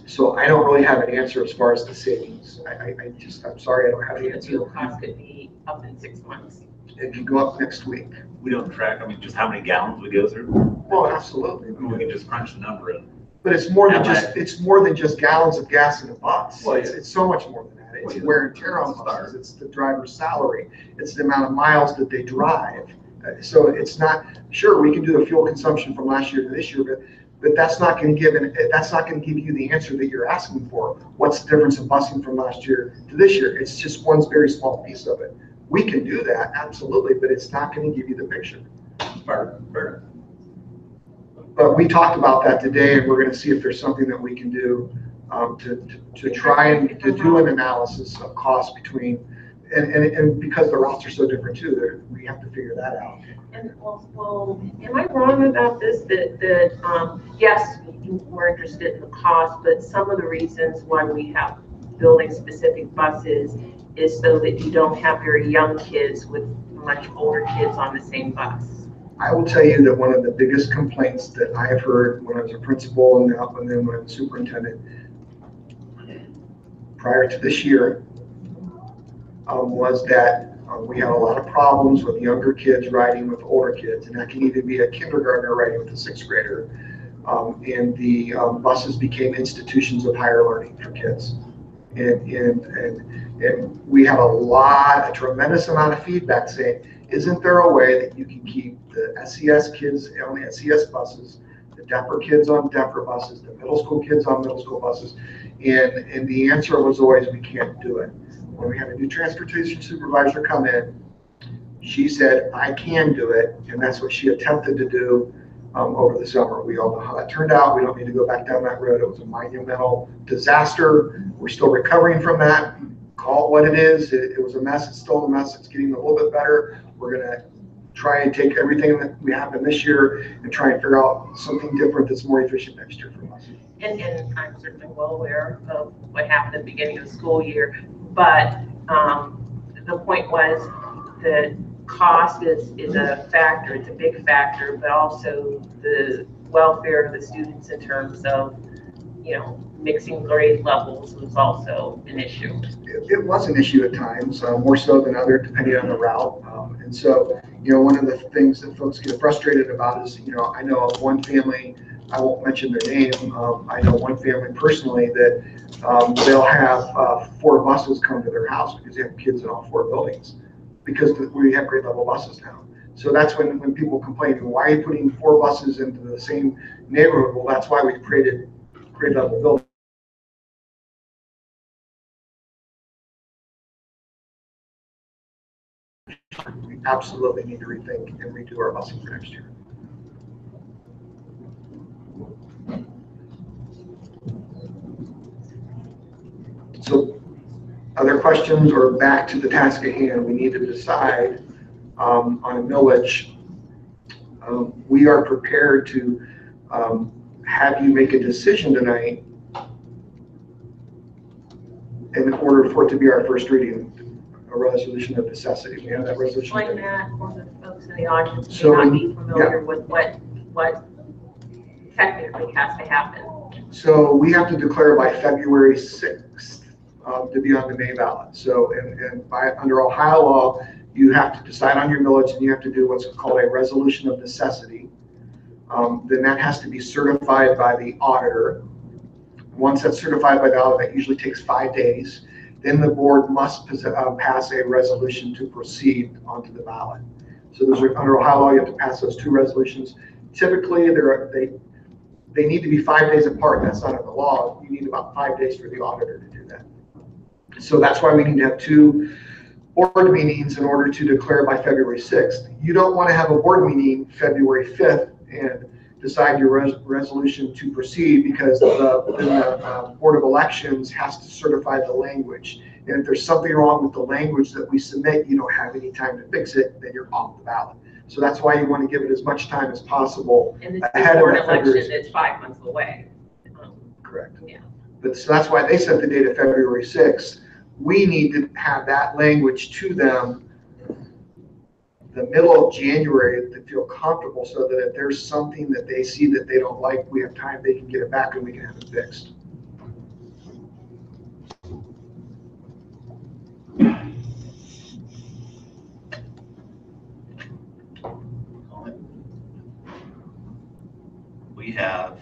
So I don't really have an answer as far as the savings. I'm sorry, I don't have the answer. Fuel cost could be up in 6 months. It could go up next week. We don't track, I mean, just how many gallons we go through. Well, absolutely. I mean, we can just crunch the number in. But it's more than just gallons of gas in a bus. Well, It's so much more than that. It's wear and tear on buses. It's the driver's salary. It's the amount of miles that they drive. So it's not, sure, we can do a fuel consumption from last year to this year, but that's not going to give you the answer that you're asking for. What's the difference in busing from last year to this year? It's just one very small piece of it. We can do that, absolutely, but it's not going to give you the picture. Fair. But we talked about that today, and we're going to see if there's something that we can do to try and to do an analysis of cost between, and because the routes are so different too, we have to figure that out. And well, am I wrong about this? That yes, we're interested in the cost, but some of the reasons why we have building specific buses is so that you don't have very young kids with much older kids on the same bus. I will tell you that one of the biggest complaints that I have heard when I was a principal and then when I was superintendent prior to this year was that we have a lot of problems with younger kids riding with older kids, and that can even be a kindergartner riding with a sixth grader. And the buses became institutions of higher learning for kids. And we have a tremendous amount of feedback saying, isn't there a way that you can keep the SES kids on the SES buses, the DEPR kids on DEPR buses, the middle school kids on middle school buses? And the answer was always, we can't do it. When we had a new transportation supervisor come in, she said, I can do it. And that's what she attempted to do over the summer. We all know how that turned out. We don't need to go back down that road. It was a monumental disaster. We're still recovering from that. Call it what it is. It was a mess. It's still a mess. It's getting a little bit better. We're going to try and take everything that we have in this year and try and figure out something different that's more efficient next year for us. And I'm certainly well aware of what happened at the beginning of the school year, but the point was that cost is a factor. It's a big factor, but also the welfare of the students in terms of, mixing grade levels was also an issue. It was an issue at times, more so than other, depending on the route. And so, one of the things that folks get frustrated about is, I know of one family, I won't mention their name, I know one family personally that they'll have 4 buses come to their house because they have kids in all 4 buildings, because we have grade level buses now. So that's when people complain, why are you putting 4 buses into the same neighborhood? Well, that's why we created grade level buildings. We absolutely need to rethink and redo our busing for next year. So, other questions, or back to the task at hand? We need to decide on a millage. We are prepared to have you make a decision tonight in order for it to be our first reading, a resolution of necessity. We have that resolution. Explain that for the folks in the audience who So, may not be familiar with what technically has to happen. So we have to declare by February 6th to be on the May ballot. So, and by under Ohio law, you have to decide on your millage, and you have to do what's called a resolution of necessity. Then that has to be certified by the auditor. Once that's certified by the auditor, that usually takes 5 days. Then the board must pass a resolution to proceed onto the ballot. So those are, under Ohio law, you have to pass those 2 resolutions. Typically, they need to be 5 days apart. That's not in the law. You need about 5 days for the auditor to do that. So that's why we need to have 2 board meetings in order to declare by February 6th. You don't want to have a board meeting February 5th and decide your resolution to proceed, because the Board of Elections has to certify the language. And if there's something wrong with the language that we submit, you don't have any time to fix it, then you're off the ballot. So that's why you want to give it as much time as possible And ahead of an that election February. that's 5 months away. Correct. Yeah. But so that's why they set the date of February 6th. We need to have that language to them the middle of January to feel comfortable, so that if there's something that they see that they don't like, we have time, they can get it back and we can have it fixed. We have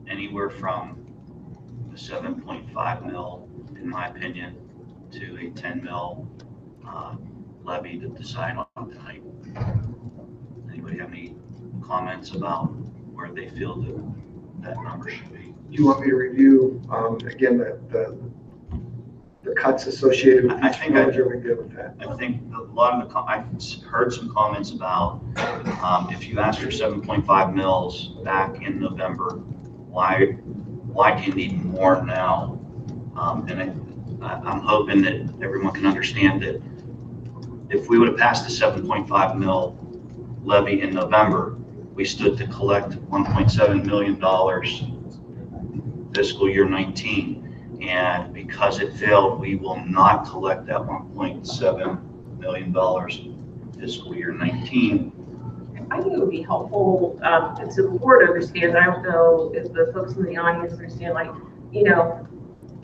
anywhere from a 7.5 mil, in my opinion, to a 10 mil levy to decide on tonight. Anybody have any comments about where they feel that number should be? Do you want me to review, again, the cuts associated with I each think millage? Are we good with that? I think a lot of I've heard some comments about if you asked for 7.5 mils back in November, why do you need more now? And I'm hoping that everyone can understand that if we would have passed the 7.5 mil levy in November, we stood to collect $1.7 million fiscal year 19. And because it failed, we will not collect that $1.7 million fiscal year 19. I think it would be helpful to the board understand. I don't know if the folks in the audience understand, like, you know,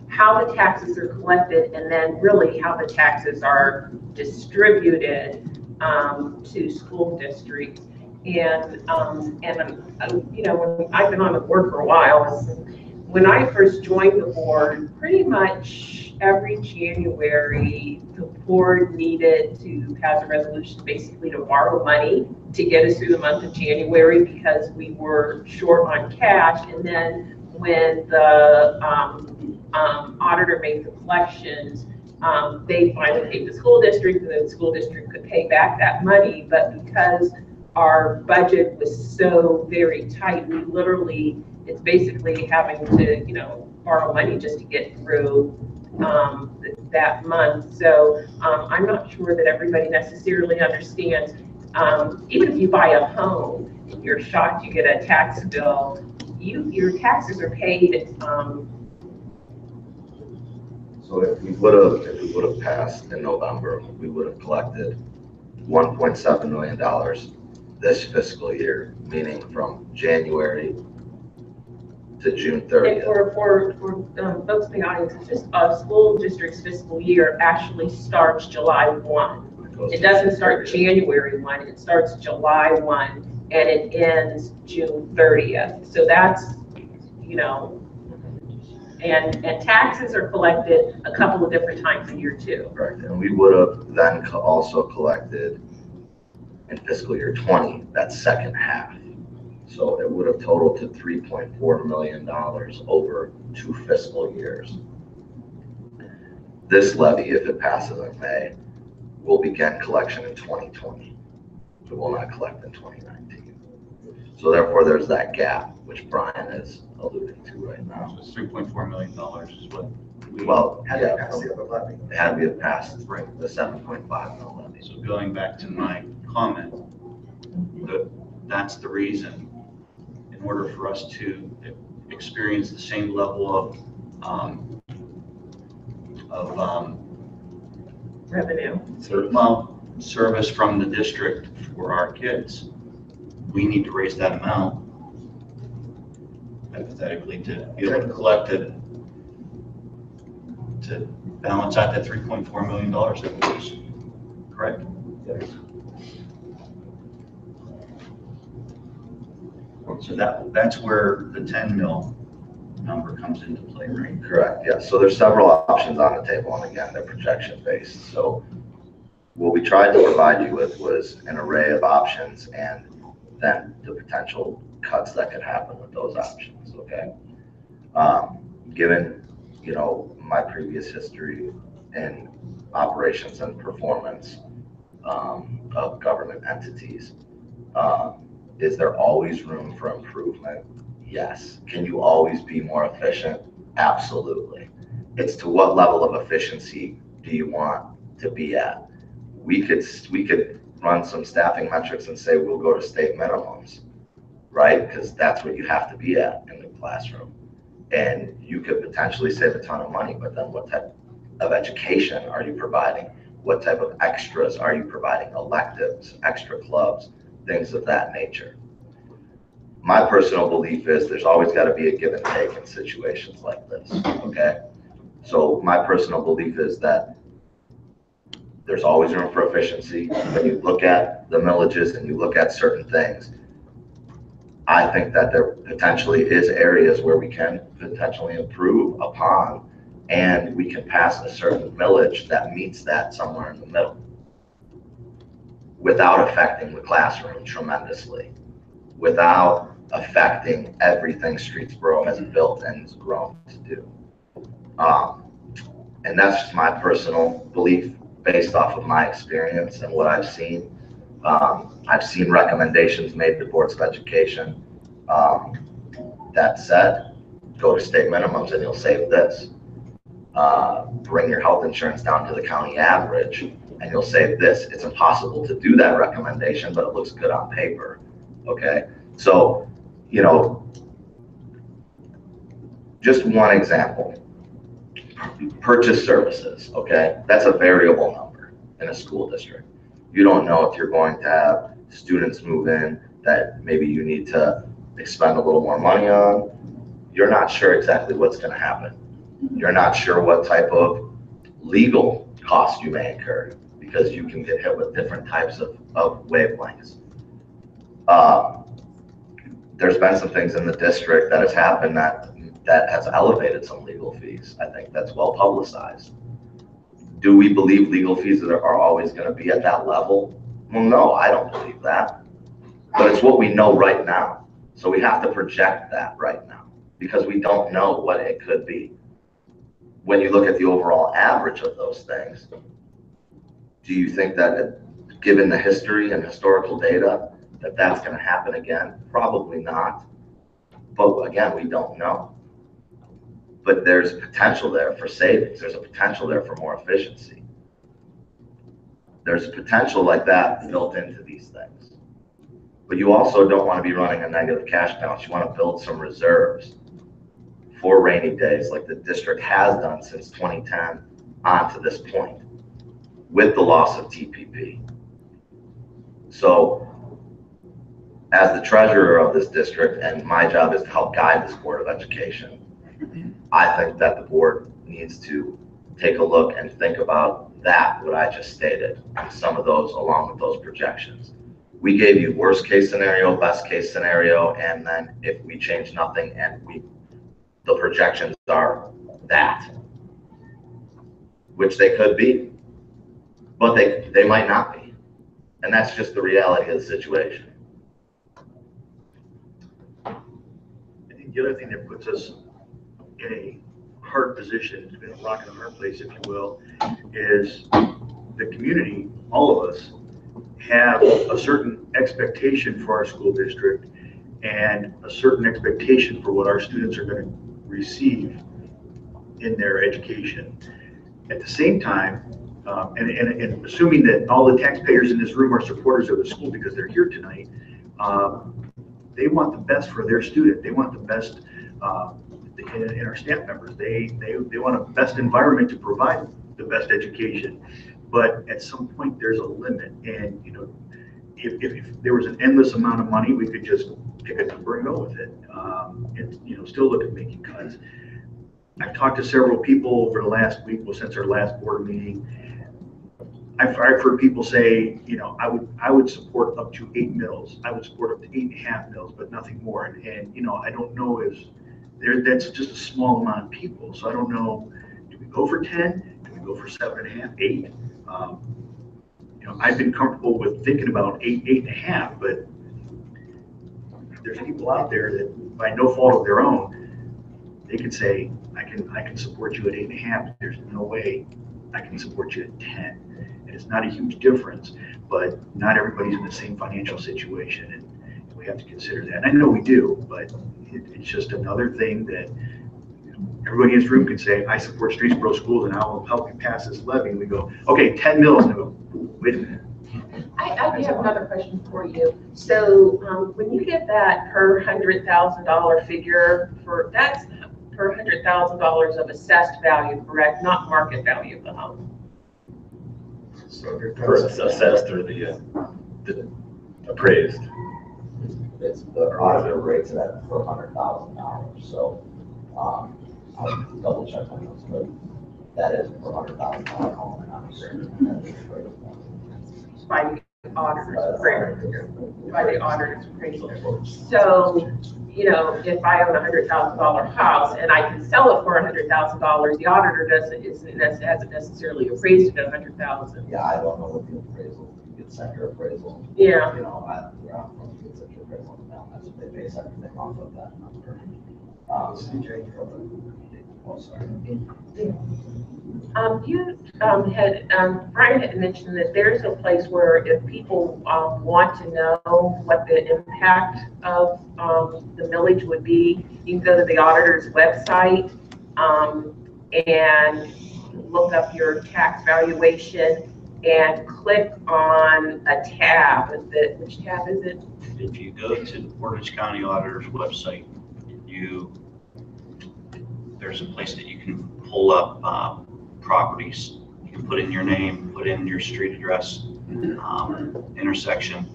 how the taxes are collected, and then really how the taxes are distributed to school districts. And you know, when I've been on the board for a while, when I first joined the board, pretty much every January, the board needed to pass a resolution basically to borrow money to get us through the month of January, because we were short on cash. And then when the auditor made the collections, they finally paid the school district, and then the school district could pay back that money. But because our budget was so very tight, we literally, it's basically having to, you know, borrow money just to get through that month. So I'm not sure that everybody necessarily understands. Even if you buy a home, you're shocked you get a tax bill, your taxes are paid. So if we would have passed in November, we would have collected $1.7 million this fiscal year, meaning from January to June 30th. And for folks in the audience, it's just a school district's fiscal year actually starts July 1. It doesn't start January 1, it starts July 1, and it ends June 30th. So that's, you know, and taxes are collected a couple of different times a year too. Right, and we would have then also collected in fiscal year 20, that second half. So it would have totaled to $3.4 million over 2 fiscal years. This levy, if it passes in May, will begin collection in 2020. It will not collect in 2019. So therefore, there's that gap, which Brian is alluding to right now. So $3.4 million is what we, Well, Had to pass the other levy. it had to be passed, right, the 7.5 mil levy. so going back to my comment, that's the reason, in order for us to experience the same level of Revenue. service from the district for our kids. We need to raise that amount hypothetically to be able to collect it, to balance out that $3.4 million that was correct. So that's where the 10 mil number comes into play, right? Correct, yes. So there's several options on the table, and again, they're projection based. So what we tried to provide you with was an array of options and then the potential cuts that could happen with those options, okay? Given, you know, my previous history in operations and performance of government entities, is there always room for improvement? Yes. Can you always be more efficient? Absolutely. It's to what level of efficiency do you want to be at? We could run some staffing metrics and say we'll go to state minimums, right? Because that's what you have to be at in the classroom. And you could potentially save a ton of money, but then what type of education are you providing? What type of extras are you providing? Electives, extra clubs, things of that nature. My personal belief is there's always got to be a give and take in situations like this, okay? So my personal belief is that there's always room for efficiency. When you look at the millages and you look at certain things, I think that there potentially is areas where we can potentially improve upon, and we can pass a certain millage that meets that somewhere in the middle without affecting the classroom tremendously, without affecting everything Streetsboro has built and has grown to do. And that's just my personal belief based off of my experience and what I've seen. I've seen recommendations made to boards of education that said, go to state minimums and you'll save this. Bring your health insurance down to the county average and you'll save this. It's impossible to do that recommendation, but it looks good on paper, okay? So, you know, just one example, purchase services, okay? That's a variable number in a school district. You don't know if you're going to have students move in that maybe you need to expend a little more money on. You're not sure exactly what's going to happen. You're not sure what type of legal costs you may incur because you can get hit with different types of wavelengths. There's been some things in the district that has happened that has elevated some legal fees. I think that's well publicized. Do we believe legal fees are always going to be at that level? Well, no, I don't believe that. But it's what we know right now. So we have to project that right now because we don't know what it could be. When you look at the overall average of those things, do you think that given the history and historical data that that's going to happen again? Probably not. But again, we don't know. But there's potential there for savings. There's a potential there for more efficiency. There's potential like that built into these things. But you also don't want to be running a negative cash balance. You want to build some reserves for rainy days like the district has done since 2010 on to this point with the loss of TPP. So as the treasurer of this district, and my job is to help guide this Board of Education, I think that the board needs to take a look and think about that, what I just stated, and some of those along with those projections. We gave you worst case scenario, best case scenario, and then if we change nothing and the projections are that, which they could be, but they might not be. And that's just the reality of the situation. I think the other thing that puts us in a hard position, in a rock and a hard place, if you will, is the community, all of us, have a certain expectation for our school district and a certain expectation for what our students are going to receive in their education. At the same time, and assuming that all the taxpayers in this room are supporters of the school because they're here tonight, they want the best for their student. They want the best. and our staff members. They want a best environment to provide the best education. But at some point, there's a limit. And, you know, if there was an endless amount of money, we could just pick a number and go with it. And, you know, still look at making cuts. I've talked to several people over the last week, well, since our last board meeting. I've heard people say, you know, I would support up to 8 mills. I would support up to 8.5 mills, but nothing more. And you know, I don't know if that's just a small amount of people. So I don't know, do we go for 10? Do we go for 7.5, 8? You know, I've been comfortable with thinking about 8, 8.5, but there's people out there that by no fault of their own, they could say, I can support you at 8.5. There's no way I can support you at 10. And it's not a huge difference, but not everybody's in the same financial situation, and we have to consider that. And I know we do, but it's just another thing that, you know, everybody in this room can say, I support Streetsboro schools and I will help you pass this levy. And we go, okay, 10 mills. And I go, wait a minute. I do have another question for you. So when you get that per $100,000 figure, that's per $100,000 of assessed value, correct? Not market value of the home. So there For does- assessed or the appraised. It's the auditor rates it at $400,000, so, I'll double check on those, but that is $400,000 home, and I'm certain that is right. By the auditor's appraisal. By the auditor's appraisal. So, you know, if I own a $100,000 house and I can sell it for $100,000, the auditor hasn't necessarily appraised it at $100,000. Yeah, I don't know what the appraisal, you get sent your appraisal. Yeah. You know, where I'm from, you get sent your appraisal, and that's what they base everything off of that number. Oh, sorry. Brian had mentioned that there's a place where if people want to know what the impact of the millage would be, you can go to the auditor's website and look up your tax valuation and click on a tab. Which tab is it? If you go to the Portage County Auditor's website, there's a place that you can pull up properties. You can put in your name, put in your street address, intersection.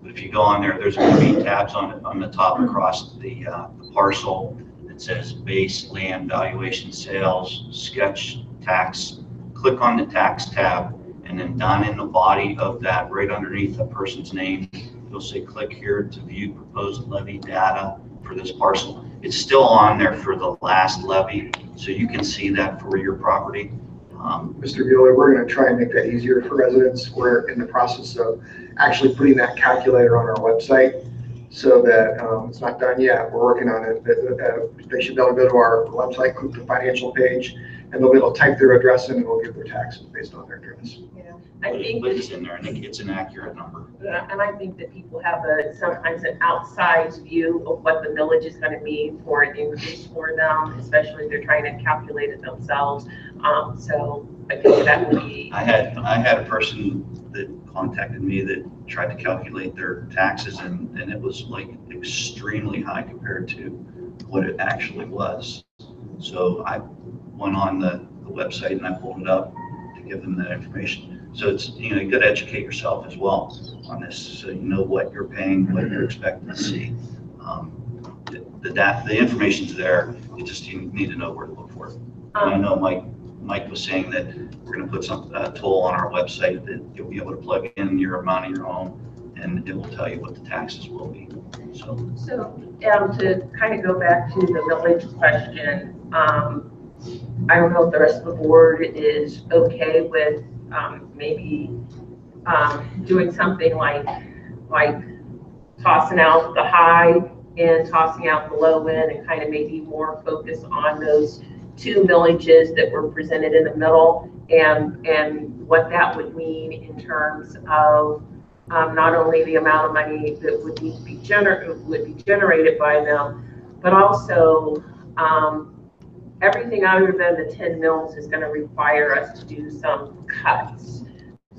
But if you go on there, there's going to be tabs on the top across the parcel that says base land valuation sales, sketch tax. Click on the tax tab, and then down in the body of that, right underneath the person's name, you'll say click here to view proposed levy data for this parcel. It's still on there for the last levy, so you can see that for your property. Mr. Bueller, we're going to try and make that easier for residents. We're in the process of actually putting that calculator on our website so that it's not done yet. We're working on it. They should be able to go to our website, click the financial page, and they'll be able to type their address in and we'll give their taxes based on their address. I think It's in there, and it's an accurate number. and I think that people have sometimes an outsized view of what the millage is going to mean for an increase for them, especially if they're trying to calculate it themselves. So I think that would be. I had a person that contacted me that tried to calculate their taxes, and it was like extremely high compared to what it actually was. So I went on the website and I pulled it up to give them that information. So it's, you know, you got to educate yourself as well on this, so you know what you're paying, what you're expecting to see. The information's there. You need to know where to look for it. And I know Mike was saying that we're going to put a tool on our website that you'll be able to plug in your amount of your own, and it will tell you what the taxes will be. So To kind of go back to the millage question, I don't know if the rest of the board is okay with maybe doing something like tossing out the high and tossing out the low end, and kind of maybe more focus on those 2 millages that were presented in the middle, and what that would mean in terms of not only the amount of money that would need to be generated by them, but also everything other than the 10 mills is going to require us to do some cuts.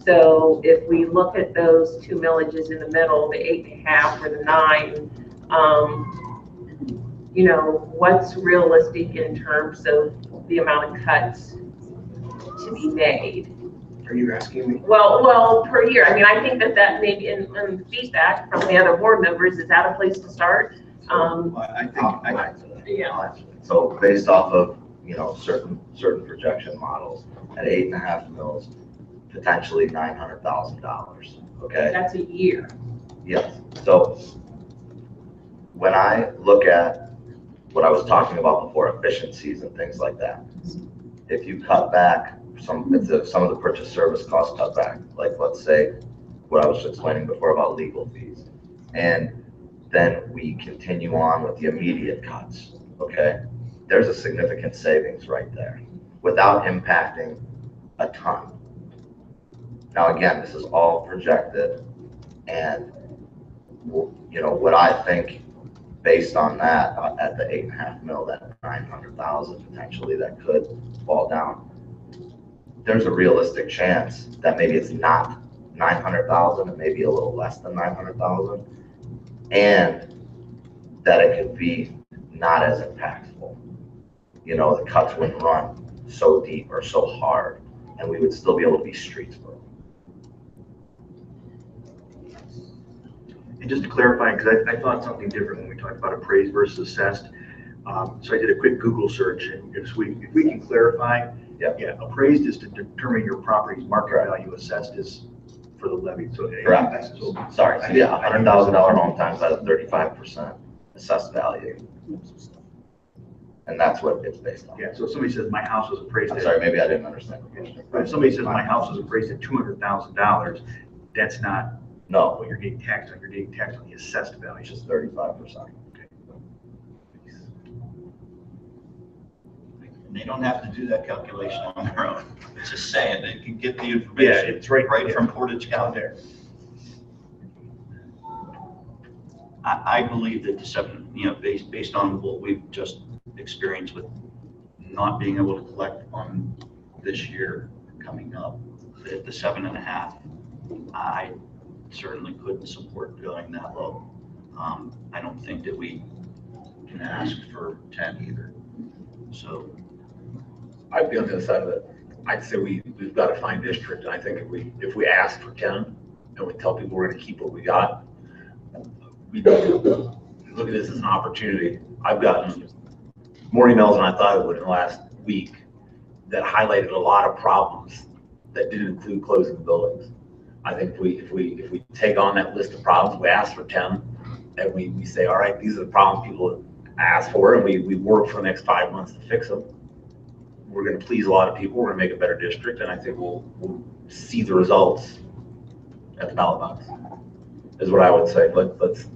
So if we look at those 2 millages in the middle, the 8.5 or the 9, you know, what's realistic in terms of the amount of cuts to be made? Are you asking me? Well, per year. I mean, I think that maybe in feedback from the other board members, is that a place to start? Yeah. So based off of, certain projection models at 8.5 mils, potentially $900,000, okay? That's a year. Yes, so when I look at what I was talking about before, efficiencies and things like that, if you cut back some of the purchase service costs cut back, like let's say what I was explaining before about legal fees, and then we continue on with the immediate cuts, okay? There's a significant savings right there without impacting a ton. Now, again, this is all projected, and what I think based on that, at the 8.5 mil, that 900,000 potentially that could fall down, there's a realistic chance that maybe it's not 900,000, and maybe a little less than 900,000, and that it could be not as impactful. The cuts wouldn't run so deep or so hard, and we would still be able to be Streetsboro. And just to clarify, because I thought something different when we talked about appraised versus assessed. So I did a quick Google search, and if we can clarify, appraised is to determine your property's market value, assessed is for the levy. So Correct. Sorry, so yeah, $100,000 home times by the 35% assessed value. And that's what it's based on. Yeah, so if somebody says my house was appraised I'm at, sorry, maybe I didn't understand the question. if somebody says my house was appraised at $200,000, that's not No, what you're getting taxed on. You're getting taxed on the assessed value. it's just 35%. They don't have to do that calculation on their own. It's just saying they can get the Yeah, information it's right from Portage County. there. I believe that the seven, based on what we've just experienced with not being able to collect on this year coming up, that the 7.5, I certainly couldn't support going that low. I don't think that we can ask for 10 either. So I'd be on the other side of it. I'd say we've got to find district. And I think if we ask for 10 and we tell people we're going to keep what we got, we look at this as an opportunity. I've gotten more emails than I thought I would in the last week that highlighted a lot of problems that didn't include closing buildings. I think if we take on that list of problems, we ask for 10, and we say, all right, these are the problems people ask for, and we work for the next 5 months to fix them. We're going to please a lot of people. We're going to make a better district, and I think we'll see the results at the ballot box, is what I would say. But let's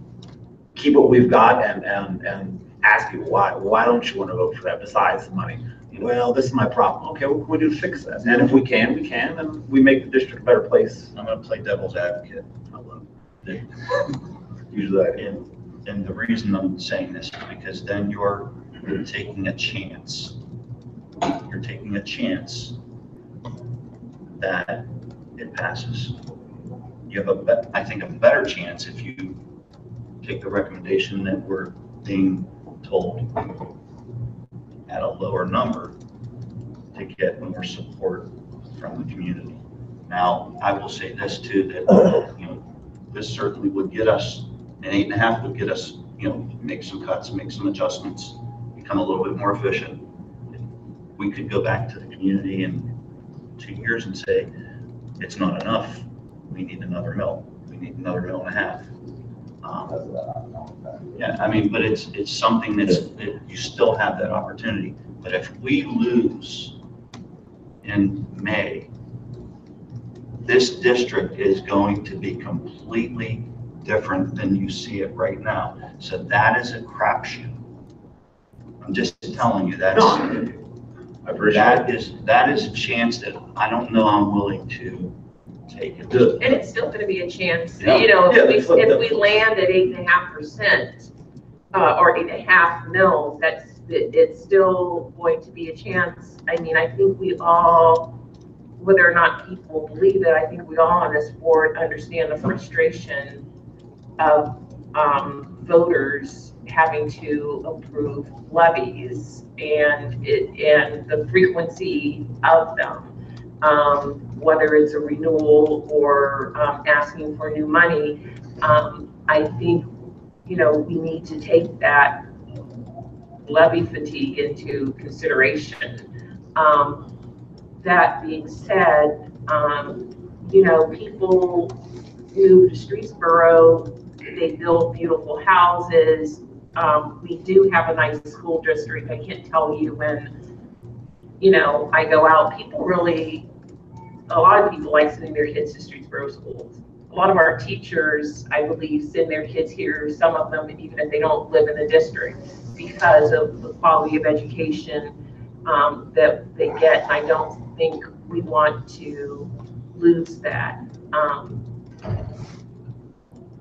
keep what we've got and ask people why don't you want to vote for that besides the money? Well, this is my problem. Okay, what can we do to fix that? And if we can, and we make the district a better place. I'm going to play devil's advocate. I love it. Usually I do. And the reason I'm saying this is because then you're taking a chance. You're taking a chance that it passes. You have I think a better chance if you take the recommendation that we're being told at a lower number to get more support from the community. Now, I will say this too, that this certainly would get us, an 8.5 would get us, make some cuts, make some adjustments, become a little bit more efficient. We could go back to the community in 2 years and say, it's not enough. We need another mill. We need another 1.5 mills. Yeah, I mean, but it's something that you still have that opportunity. But if we lose in May, this district is going to be completely different than you see it right now. So that is a crapshoot. I'm just telling you that is a chance that I don't know I'm willing to take it. And it's still going to be a chance, Yeah. If we land at 8.5%, or 8.5 mils, it's still going to be a chance. I mean, I think we all, whether or not people believe it, I think we all on this board understand the frustration of voters having to approve levies and the frequency of them, whether it's a renewal or asking for new money. I think, we need to take that levy fatigue into consideration. That being said, people move to Streetsboro, they build beautiful houses. We do have a nice school district. I can't tell you when, I go out, a lot of people like sending their kids to Streetsboro schools. A lot of our teachers, I believe, send their kids here, some of them, even if they don't live in the district, because of the quality of education that they get. And I don't think we want to lose that.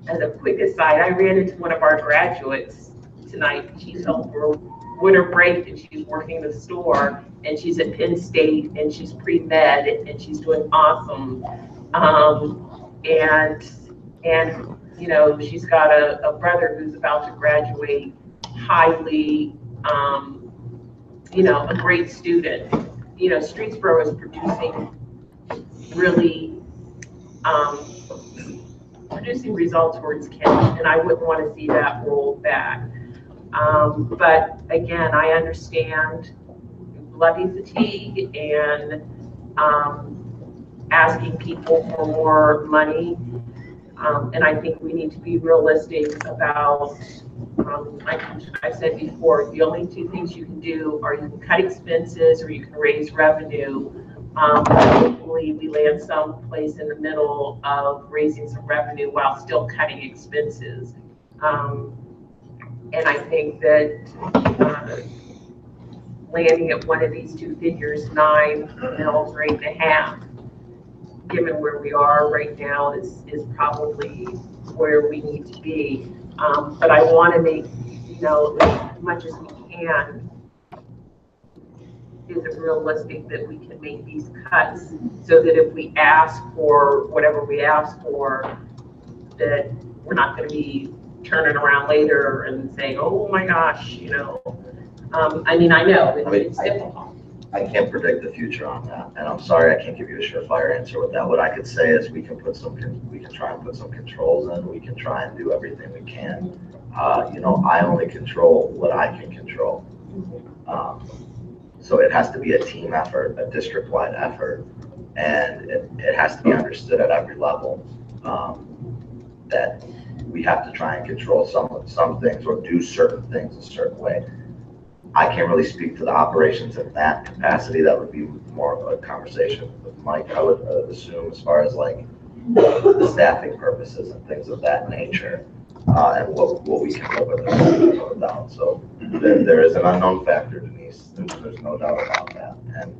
As a quick aside, I ran into one of our graduates tonight. She's home for winter break and she's working the store, and she's at Penn State and she's pre-med and she's doing awesome. She's got a brother who's about to graduate, highly, a great student. Streetsboro is producing really, producing results for its kids, and I wouldn't want to see that rolled back. But again, I understand levy fatigue and asking people for more money. And I think we need to be realistic about, like I said before, the only two things you can do are you can cut expenses or you can raise revenue. Hopefully we land someplace in the middle of raising some revenue while still cutting expenses. And I think that landing at one of these two figures, 9 mils or 8.5, given where we are right now, is probably where we need to be. But I want to make, as much as we can, is it realistic that we can make these cuts so that if we ask for whatever we ask for, that we're not going to be turning around later and saying, oh my gosh, I know it's difficult. I can't predict the future on that, and I'm sorry I can't give you a surefire answer with that. What I could say is we can try and put some controls in. We can try and do everything we can. I only control what I can control. So it has to be a team effort, a district-wide effort, and it has to be understood at every level that we have to try and control some things or do certain things a certain way. I can't really speak to the operations in that capacity. That would be more of a conversation with Mike, I would assume, as far as like the staffing purposes and things of that nature, and what we can go with and go down. So there is an unknown factor, Denise. There's no doubt about that. And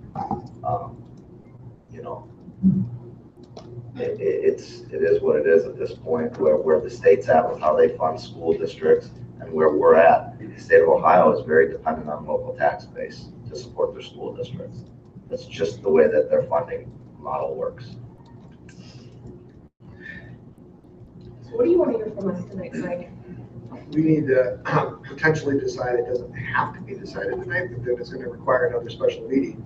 it is what it is at this point, where the state's at with how they fund school districts and where we're at. The state of Ohio is very dependent on local tax base to support their school districts. That's just the way that their funding model works. So what do you want to hear from us tonight, Mike? We need to potentially decide, it doesn't have to be decided tonight, but then it's going to require another special meeting.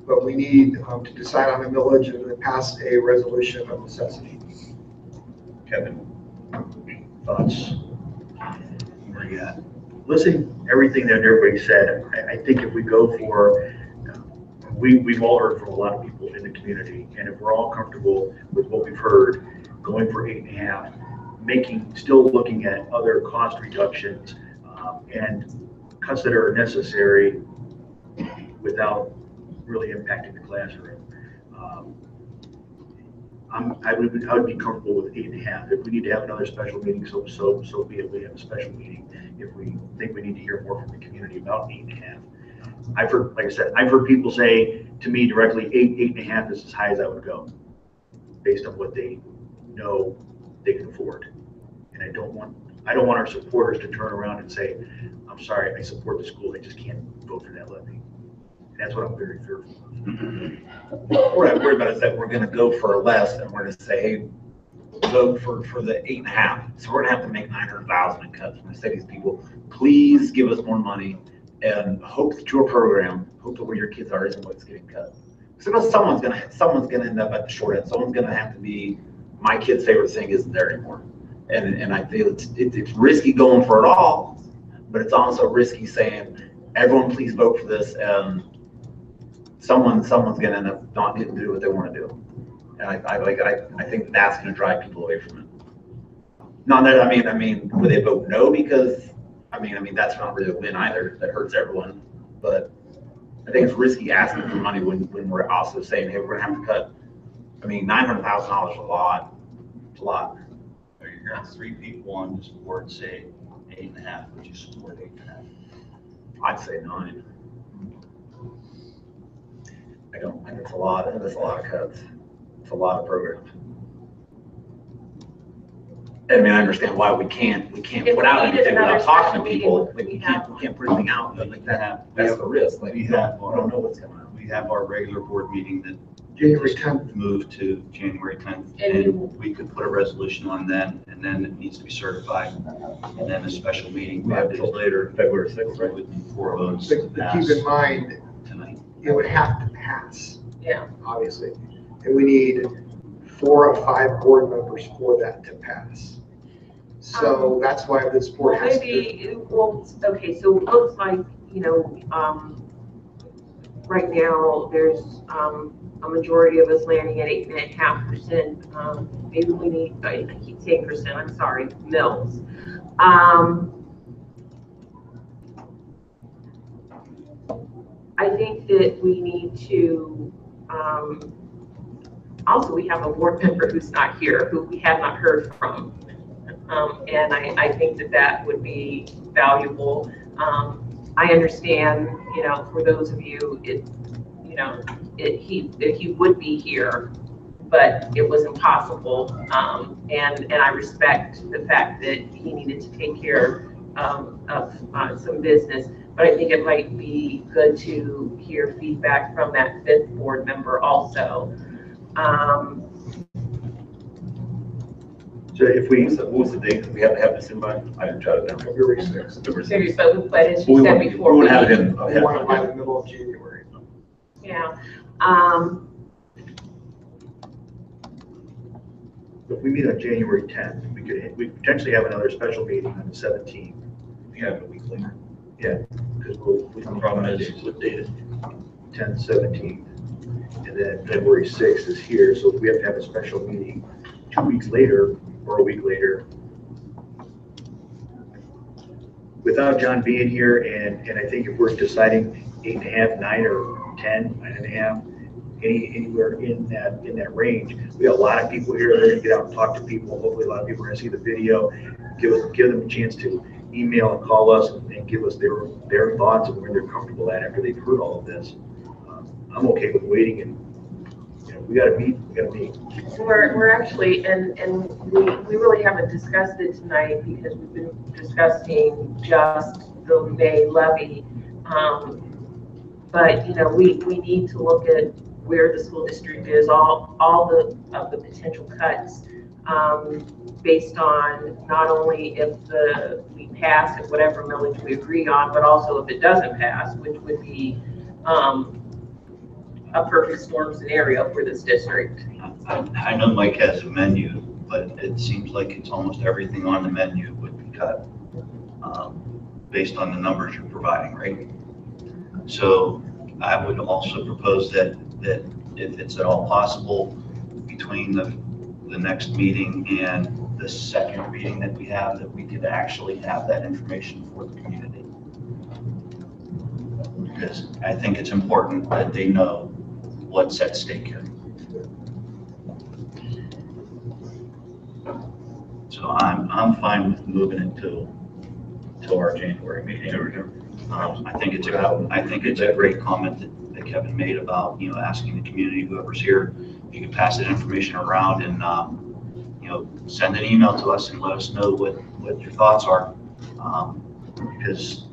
But we need to decide on a millage and then pass a resolution of necessity. Kevin, thoughts? Where you at? Listening to everything that everybody said, I think if we go for, we've all heard from a lot of people in the community, and if we're all comfortable with what we've heard, going for 8.5, still looking at other cost reductions and cuts that are necessary without really impacting the classroom. I would be comfortable with 8.5. If we need to have another special meeting, so be it. We have a special meeting if we think we need to hear more from the community about 8.5. I've heard, like I said, I've heard people say to me directly, 8.5 is as high as I would go, based on what they know they can afford. And I don't want our supporters to turn around and say, I'm sorry, I support the school, I just can't vote for that levy. And that's what I'm very fearful of. What I'm worried about is that we're going to go for less and we're going to say, hey, vote for the 8.5. So we're gonna have to make 900,000 in cuts. I'm gonna say to these people, please give us more money and hope that your program, hope that where your kids are isn't what's getting cut. So no, someone's gonna end up at the short end. Someone's gonna have to be, my kid's favorite thing isn't there anymore. And I feel it's risky going for it all, but it's also risky saying, everyone please vote for this, and someone's gonna end up not getting to do what they want to do. And I think that's gonna drive people away from it. Not that, I mean, would they vote no because, I mean, that's not really a win either. That hurts everyone. But I think it's risky asking for money when we're also saying, hey, we're gonna have to cut. I mean, $900,000 is a lot. It's a lot. You're gonna have 3 people on this board say 8.5. Would you support 8.5? I'd say 9. I don't think it's a lot. That's a lot of cuts. It's a lot of programs. I mean, I understand why we can't put out anything without talking to people. Like we can't put anything out. Like that's the risk. Like we don't know what's coming out. We have our regular board meeting that January 10th. moved to January 10th, and we could put a resolution on then, and then it needs to be certified, and then a special meeting 5 days later, February 6th, right? with 4 votes But to keep pass in mind, tonight. it would have to pass, Yeah. obviously. And we need 4 of 5 board members for that to pass. So that's why this board Well, has to. maybe, well, okay, so it looks like, right now, there's, a majority of us landing at 8.5%. Maybe we need, I keep saying percent, I'm sorry, mils. I think that we need to, also we have a board member who's not here, who we have not heard from. And I think that would be valuable. I understand, for those of you, he would be here, but it was impossible. And I respect the fact that he needed to take care of some business, but I think it might be good to hear feedback from that 5th board member also. So if we, what was the date that we have to have this in by? I didn't jot it down. February 6th. Seriously, but as you said before, We would have it in. We want it by the middle of January. yeah. If we meet on January 10th, we potentially have another special meeting on the 17th. We have a week later. Yeah, because we The problem is, what date is 10th, 17th, and then February 6th is here, so if we have to have a special meeting 2 weeks later or a week later, without John being here, and I think if we're deciding 8.5, 9, or 10, 9.5, anywhere in that range, we have a lot of people here. They're gonna get out and talk to people. Hopefully, a lot of people are gonna see the video. Give them a chance to email and call us and give us their thoughts and where they're comfortable at after they've heard all of this. I'm okay with waiting, and we gotta meet. We're actually, and we really haven't discussed it tonight because we've been discussing just the May levy. But, we need to look at where the school district is, all of the potential cuts, based on not only if we pass at whatever millage we agree on, but also if it doesn't pass, which would be, a perfect storm scenario for this district. I know Mike has a menu, but it seems like it's almost everything on the menu would be cut, based on the numbers you're providing, right? So I would also propose that if it's at all possible, between the next meeting and the second reading that we have, that we could actually have that information for the community. Because I think it's important that they know what's at stake here. So I'm fine with moving it to our January meeting. I think it's a great comment that Kevin made about, asking the community, whoever's here, if you can pass that information around and, send an email to us and let us know what your thoughts are. Because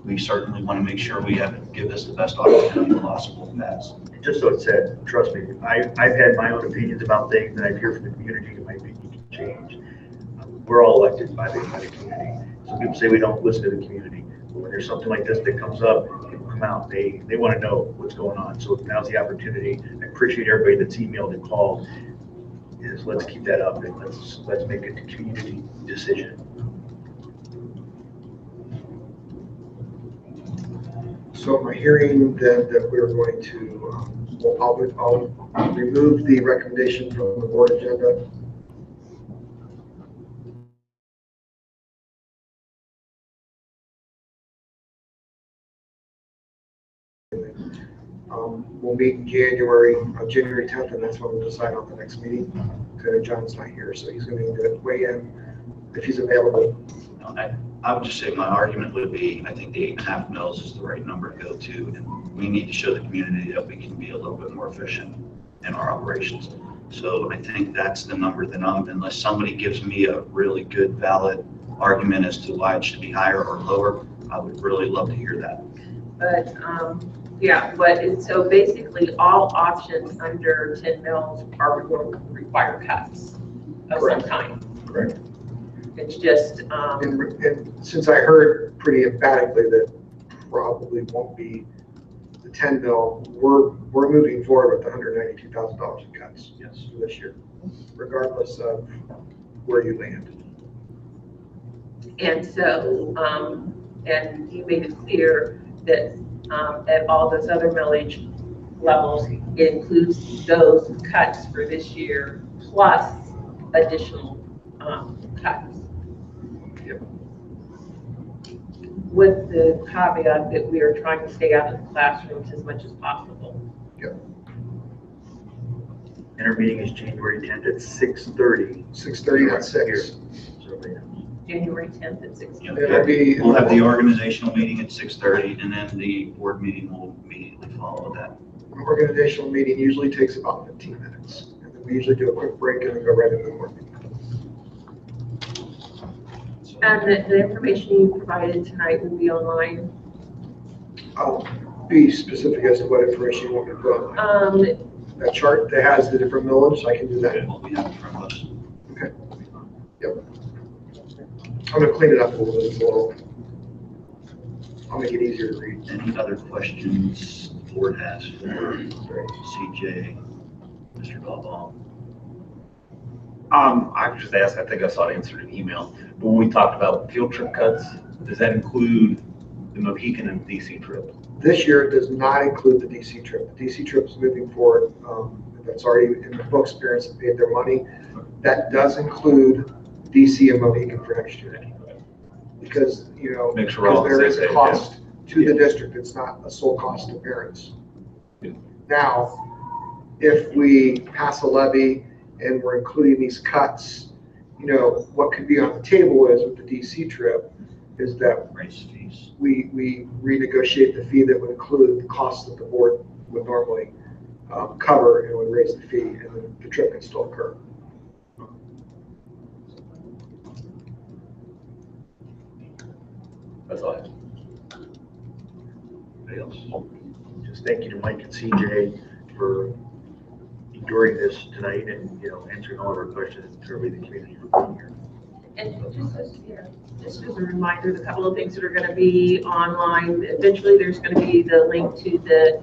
we certainly want to make sure we give this the best opportunity possible to pass. Just so it's said, trust me, I've had my own opinions about things, and I've heard from the community. change. We're all elected by the community. Some people say we don't listen to the community. But when there's something like this that comes up, people come out, they want to know what's going on. So now's the opportunity. I appreciate everybody that's emailed and called. Let's keep that up and let's make it a community decision. So am I hearing that we're going to, I'll remove the recommendation from the board agenda. We'll meet in January 10th, and that's when we'll decide on the next meeting. John's not here, so he's going to need to weigh in if he's available. I would just say my argument would be, I think the 8.5 mils is the right number to go to, and we need to show the community that we can be a little bit more efficient in our operations. So I think that's the number that unless somebody gives me a really good, valid argument as to why it should be higher or lower, I would really love to hear that. But, yeah, so basically all options under 10 mils are going to require cuts of some kind. Correct. It's just, and since I heard pretty emphatically that probably won't be the 10 mil, we're moving forward with the $192,000 in cuts. Yes. For this year, regardless of where you land. and so, and you made it clear that at all those other millage levels includes those cuts for this year plus additional cuts. Yep. With the caveat that we are trying to stay out of the classrooms as much as possible. Yep. And our meeting is January 10th at 6:30. 6:30 at 6. January 10th at 6. Yeah, It'll be, we'll have the organizational meeting at 6:30, and then the board meeting will immediately follow that. an organizational meeting usually takes about 15 minutes. And then we usually do a quick break and then go right into the board meeting. And the information you provided tonight will be online. I'll be specific as to what information you want me to put on. That chart that has the different millage, I can do that. What we have in front of us. Okay. Yep. I'm gonna clean it up a little bit as well. I'll make it easier to read. Any other questions the board has for CJ, Mr. Galvin? I was just asked, I think I saw it answered in an email, but when we talked about field trip cuts, does that include the Mohican and DC trip? This year does not include the DC trip. The DC trip is moving forward. That's already in the books, parents have paid their money. That does include DC and Mohican for next year. Because, you know, Make sure we're all because there is a safe, cost to the Yeah. district. It's not a sole cost to parents. Yeah. Now, if we pass a levy and we're including these cuts, you know, what could be on the table is with the DC trip is that Raise fees. we renegotiate the fee that would include the costs that the board would normally cover and would raise the fee, and then the trip can still occur. That's all. Anybody else? Just thank you to Mike and CJ for enduring this tonight and, you know, answering all of our questions to everybody in the community for being here. And just as a reminder, the couple of things that are going to be online, eventually there's going to be the link to the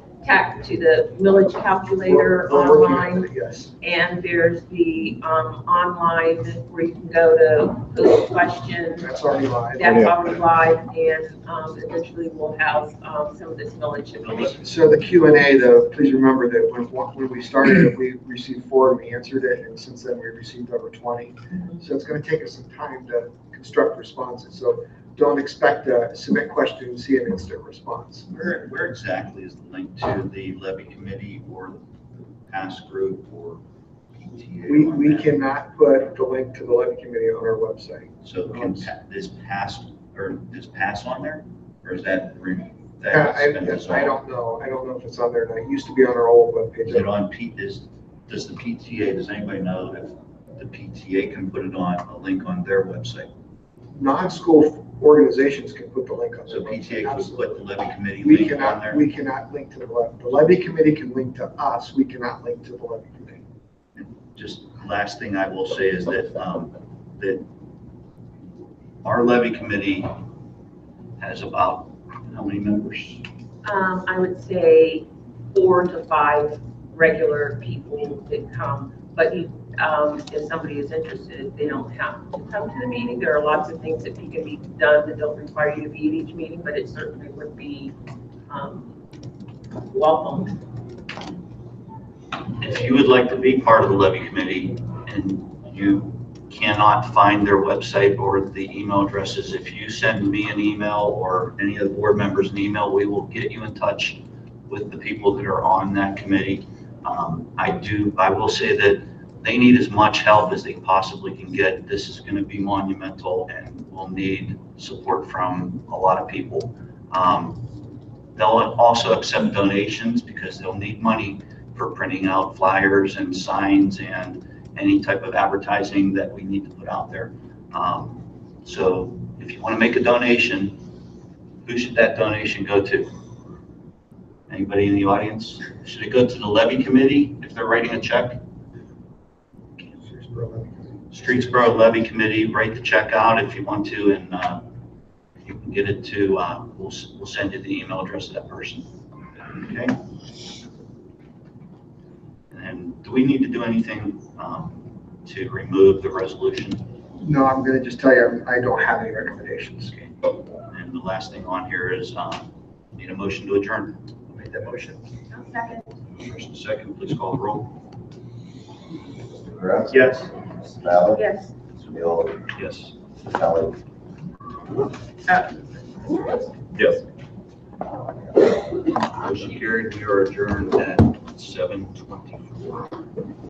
millage calculator We're working on online. it, yes. And there's the online where you can go to post questions. That's already live. That's already live, and eventually we'll have some of this millage information. So the Q&A, though, please remember that when we started, we received 4 and we answered it, and since then we've received over 20. So it's going to take us some time to construct responses. So don't expect to submit questions and see an instant response. Where exactly is the link to the levy committee or the PASS group or PTA? We cannot put the link to the levy committee on our website. So can is PASS on there, or is that? I don't know. I don't know if it's on there. And it used to be on our old webpage. Is it on does the PTA, does anybody know if the PTA can put it on a link on their website? Non-school organizations can put the link on So their website. PTA could Absolutely. put the levy committee We link on there? cannot link to the levy. The levy committee can link to us. We cannot link to the levy committee. Just last thing I will say is that, that our levy committee has about, how many members? I would say 4 to 5 regular people that come, but if somebody is interested, they don't have to come to the meeting. There are lots of things that can be done that don't require you to be at each meeting, but it certainly would be welcomed. If you would like to be part of the levy committee and you cannot find their website or the email addresses, if you send me an email or any of the board members an email, we will get you in touch with the people that are on that committee. I will say that they need as much help as they possibly can get. This is going to be monumental and will need support from a lot of people. They'll also accept donations because they'll need money for printing out flyers and signs and any type of advertising that we need to put out there. So if you want to make a donation, who should that donation go to? Anybody in the audience? Should it go to the levy committee if they're writing a check? Streetsboro Levy Committee, write the check out if you want to, and you can get it to, we'll send you the email address of that person. Okay? And do we need to do anything to remove the resolution? No, I'm gonna just tell you, I don't have any recommendations. And the last thing on here is need a motion to adjourn. I'll make that motion. I'll second. First and second, please call the roll. Mr. Grant? Yes. Mr. Ballard? Yes. Mr. Neal? Yes. Mr. Kelly? Yes. Motion carried. We are adjourned at 7:24.